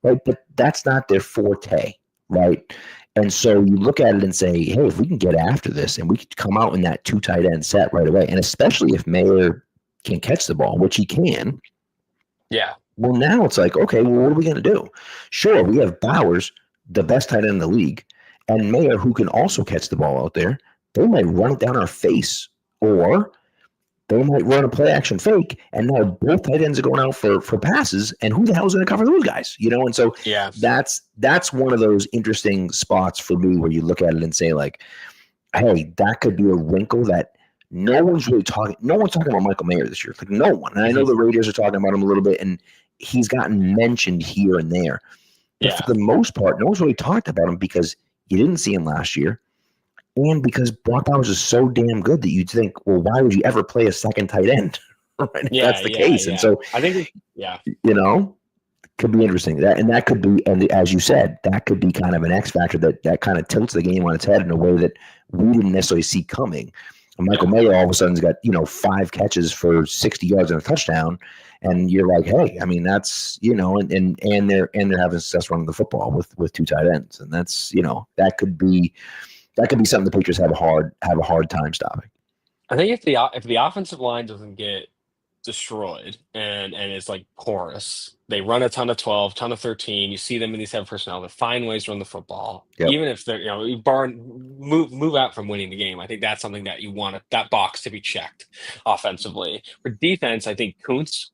right? But that's not their forte, right? And so you look at it and say, hey, if we can get after this and we could come out in that 2 tight end set right away, and especially if Mayer can catch the ball, which he can. Yeah. Well, now it's okay, well, what are we going to do? Sure, we have Bowers, the best tight end in the league, and Mayer, who can also catch the ball out there. They might run it down our face, or they might run a play action fake, and now both tight ends are going out for passes, and who the hell is going to cover those guys? And so that's one of those interesting spots for me where you look at it and say, hey, that could be a wrinkle that no one's talking about Michael Mayer this year. No one. And I know the Raiders are talking about him a little bit, and he's gotten mentioned here and there. But for the most part, no one's really talked about him because you didn't see him last year. And because Brock Bowers is so damn good that you'd think, well, why would you ever play a second tight end? Right? If that's the case. And so, I think, could be interesting. That could be, and as you said, that could be kind of an X factor that kind of tilts the game on its head in a way that we didn't necessarily see coming. And Michael Mayer all of a sudden's got 5 catches for 60 yards and a touchdown, and you're like, hey, I mean that's and they're having success running the football with 2 tight ends, and that's that could be something the Patriots have a hard time stopping. I think if the offensive line doesn't get destroyed and it's like porous, they run a ton of 12, ton of 13. You see them in these heavy personnel. They find ways to run the football, even if they're move out from winning the game. I think that's something that you want that box to be checked offensively. For defense, I think Kuntz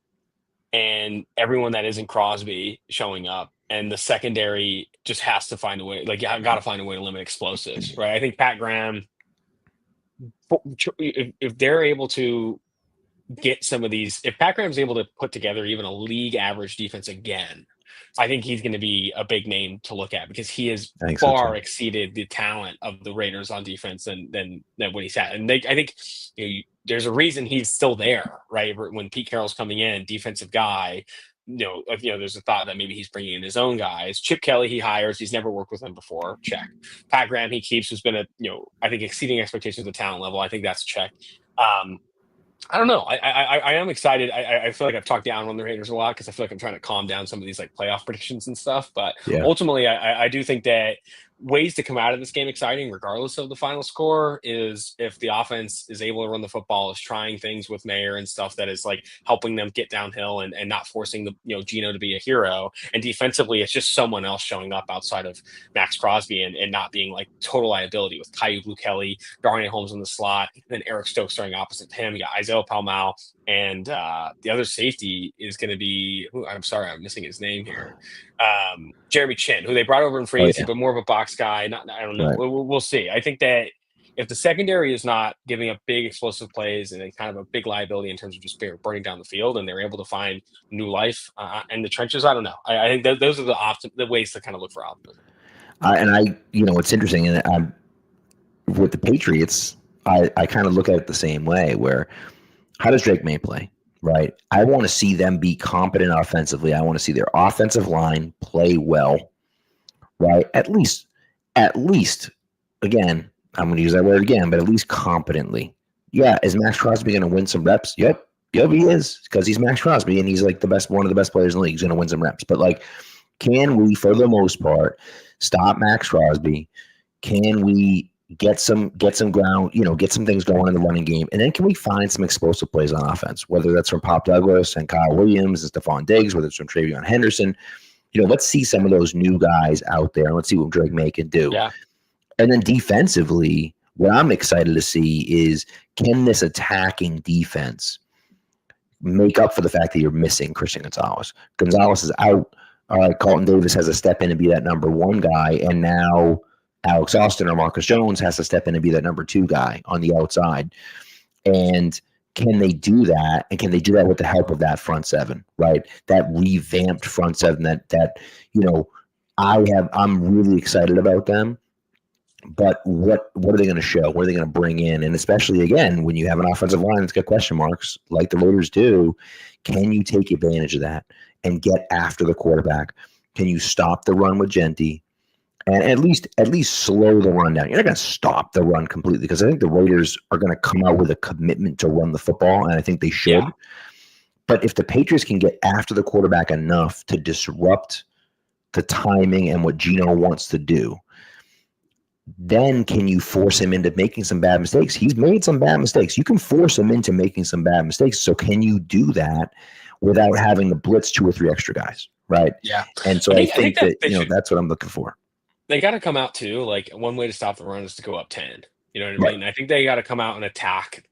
and everyone that isn't Crosby showing up, and the secondary just has to find a way. Like, you got to find a way to limit explosives, right? I think Pat Graham, if they're able to get some of these, if Pat Graham's able to put together even a league average defense again, I think he's going to be a big name to look at, because he has far exceeded the talent of the Raiders on defense than what he's had. And I think there's a reason he's still there, right? When Pete Carroll's coming in, defensive guy, there's a thought that maybe he's bringing in his own guys. Chip Kelly, he hires. He's never worked with them before. Check. Pat Graham, he keeps, who's been I think exceeding expectations at the talent level. I think that's a check. I don't know. I am excited. I feel like I've talked down on the Raiders a lot because I feel like I'm trying to calm down some of these like playoff predictions and stuff. But ultimately, I do think that ways to come out of this game exciting, regardless of the final score, is if the offense is able to run the football, is trying things with Mayer and stuff that is like helping them get downhill and not forcing the Geno to be a hero. And defensively, it's just someone else showing up outside of Max Crosby and not being like total liability with Kyu Blue Kelly, Darnay Holmes in the slot, and then Eric Stokes starting opposite him. You got Isaiah Palmau, and the other safety is going to be, I'm sorry, I'm missing his name here. Jeremy Chin, who they brought over in free agency, but more of a box guy. I don't know. Right. We'll see. I think that if the secondary is not giving up big explosive plays and kind of a big liability in terms of just burning down the field, and they're able to find new life in the trenches, I don't know. I think those are the ways to kind of look for optimism. It's interesting, and with the Patriots, I kind of look at it the same way. Where how does Drake May play? Right. I want to see them be competent offensively. I want to see their offensive line play well. Right. At least, again, I'm going to use that word again, but at least competently. Yeah. Is Max Crosby going to win some reps? Yep, he is, because he's Max Crosby and he's like one of the best players in the league. He's going to win some reps. But like, can we, for the most part, stop Max Crosby? Can we get some ground, get some things going in the running game? And then can we find some explosive plays on offense, whether that's from Pop Douglas and Kyle Williams and Stephon Diggs, whether it's from Travion Henderson? Let's see some of those new guys out there, and let's see what Drake May can do. Yeah. And then defensively, what I'm excited to see is, can this attacking defense make up for the fact that you're missing Christian Gonzalez? Gonzalez is out. All right, Carlton Davis has to step in and be that number 1 guy, and now Alex Austin or Marcus Jones has to step in and be that number 2 guy on the outside. And can they do that? And can they do that with the help of that front 7, right? That revamped front 7 that I'm really excited about them. But what are they going to show? What are they going to bring in? And especially, again, when you have an offensive line that's got question marks like the Raiders do, can you take advantage of that and get after the quarterback? Can you stop the run with Genty? And at least slow the run down. You're not going to stop the run completely, because I think the Raiders are going to come out with a commitment to run the football, and I think they should. Yeah. But if the Patriots can get after the quarterback enough to disrupt the timing and what Geno wants to do, then can you force him into making some bad mistakes? He's made some bad mistakes. You can force him into making some bad mistakes. So can you do that without having to blitz 2 or 3 extra guys, right? Yeah. And so I think that that's what I'm looking for. They got to come out too. Like, one way to stop the run is to go up 10. You know what I mean? I think they got to come out and attack.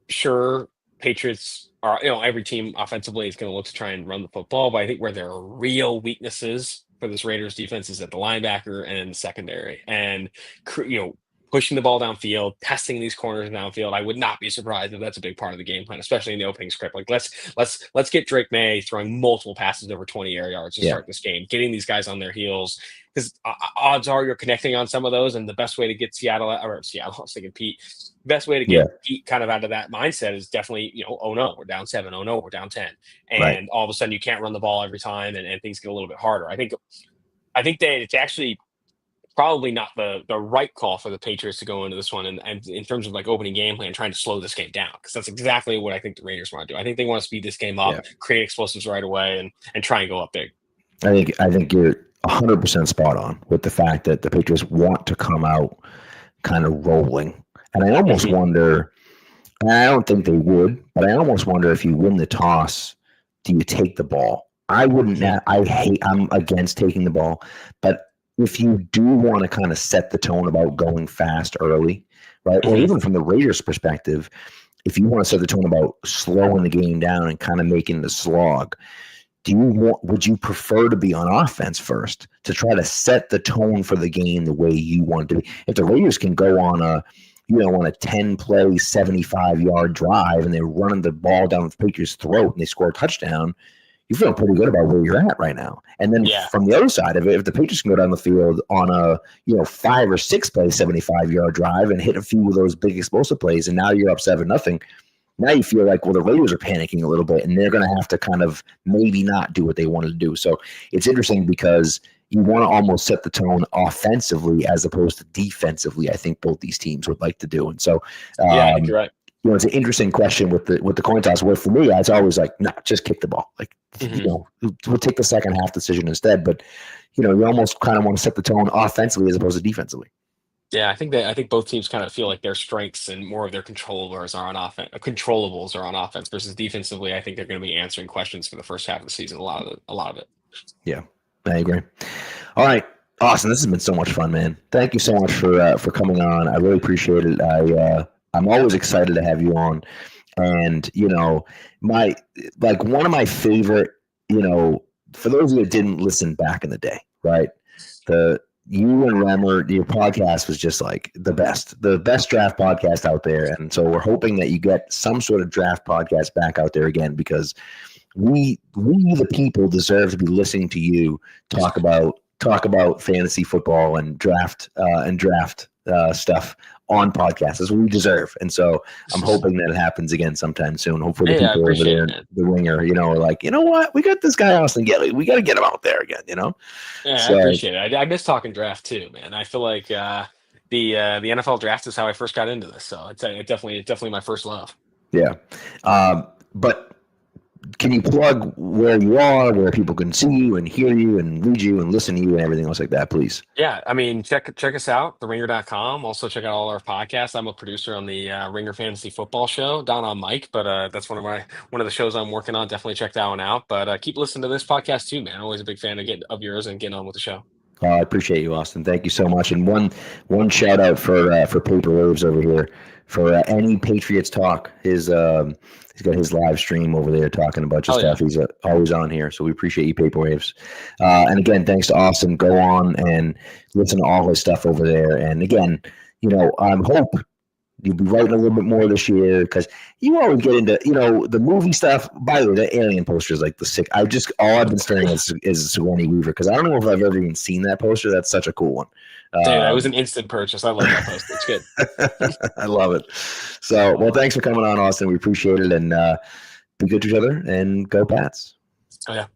Sure, Patriots are, every team offensively is going to look to try and run the football, but I think where there are real weaknesses for this Raiders defense is at the linebacker and in the secondary. And pushing the ball downfield, testing these corners downfield. I would not be surprised if that's a big part of the game plan, especially in the opening script. Like let's get Drake May throwing multiple passes over 20 air yards to start this game, getting these guys on their heels, because odds are you're connecting on some of those. And the best way to get Seattle, I was thinking Pete, best way to get Pete kind of out of that mindset is definitely, oh no, we're down 7. Oh no, we're down 10. And all of a sudden you can't run the ball every time, and things get a little bit harder. I think that it's actually probably not the right call for the Patriots to go into this one and in terms of like opening game plan, trying to slow this game down, because that's exactly what I think the Raiders want to do. I think they want to speed this game up, create explosives right away, and try and go up big. I think you're 100% spot on with the fact that the Patriots want to come out kind of rolling. And I almost wonder, and I don't think they would, but I almost wonder if you win the toss, do you take the ball? I wouldn't. I'm against taking the ball, but if you do want to kind of set the tone about going fast early, right? Or even from the Raiders' perspective, if you want to set the tone about slowing the game down and kind of making the slog, would you prefer to be on offense first to try to set the tone for the game the way you want it to be? If the Raiders can go on a 10-play, 75-yard drive and they're running the ball down the Patriots' throat and they score a touchdown, you feel pretty good about where you're at right now. And then from the other side of it, if the Patriots can go down the field on a 5 or 6 play 75-yard drive and hit a few of those big explosive plays, and now you're up 7-0, now you feel like, well, the Raiders are panicking a little bit, and they're going to have to kind of maybe not do what they wanted to do. So it's interesting because you want to almost set the tone offensively as opposed to defensively. I think both these teams would like to do. And so, I think you're right. It's an interesting question with the coin toss. Where for me, it's always like, no, just kick the ball. Like, we'll take the second half decision instead. But you almost kind of want to set the tone offensively as opposed to defensively. Yeah, I think both teams kind of feel like their strengths and more of their controllables are on offense versus defensively. I think they're going to be answering questions for the first half of the season. A lot of it. Yeah, I agree. All right, Austin, this has been so much fun, man. Thank you so much for coming on. I really appreciate it. I'm always excited to have you on. And, one of my favorite, for those of you that didn't listen back in the day, right? You and Remmer, your podcast was just like the best draft podcast out there. And so we're hoping that you get some sort of draft podcast back out there again, because we the people deserve to be listening to you talk about fantasy football and draft stuff on podcasts. That's what we deserve. And so I'm hoping that it happens again sometime soon. Hopefully the people over there in the Ringer, are like, you know what? We got this guy, Austin Gayle. We got to get him out there again, Yeah, so, I appreciate it. I miss talking draft too, man. I feel like the NFL draft is how I first got into this. So it's definitely my first love. Yeah. But can you plug where you are, where people can see you and hear you and read you and listen to you and everything else like that, please? Yeah, I mean, check us out, theringer.com. Also check out all our podcasts. I'm a producer on the Ringer Fantasy Football Show, down on Mike, but that's one of the shows I'm working on. Definitely check that one out. But keep listening to this podcast too, man. I'm always a big fan of yours and getting on with the show. I appreciate you, Austin. Thank you so much. And one shout out for Paper Waves over here for any Patriots talk. He's got his live stream over there talking a bunch of stuff. Yeah. He's always on here, so we appreciate you, Paper Waves. And again, thanks to Austin. Go on and listen to all his stuff over there. And again, I hope you'll be writing a little bit more this year, because you always get into the movie stuff. By the way, the Alien poster is like the sick. All I've been staring at is Sigourney Weaver, because I don't know if I've ever even seen that poster. That's such a cool one. Dude, that was an instant purchase. I love that poster. It's good. I love it. So, well, thanks for coming on, Austin. We appreciate it, and be good to each other, and go Pats. Oh yeah.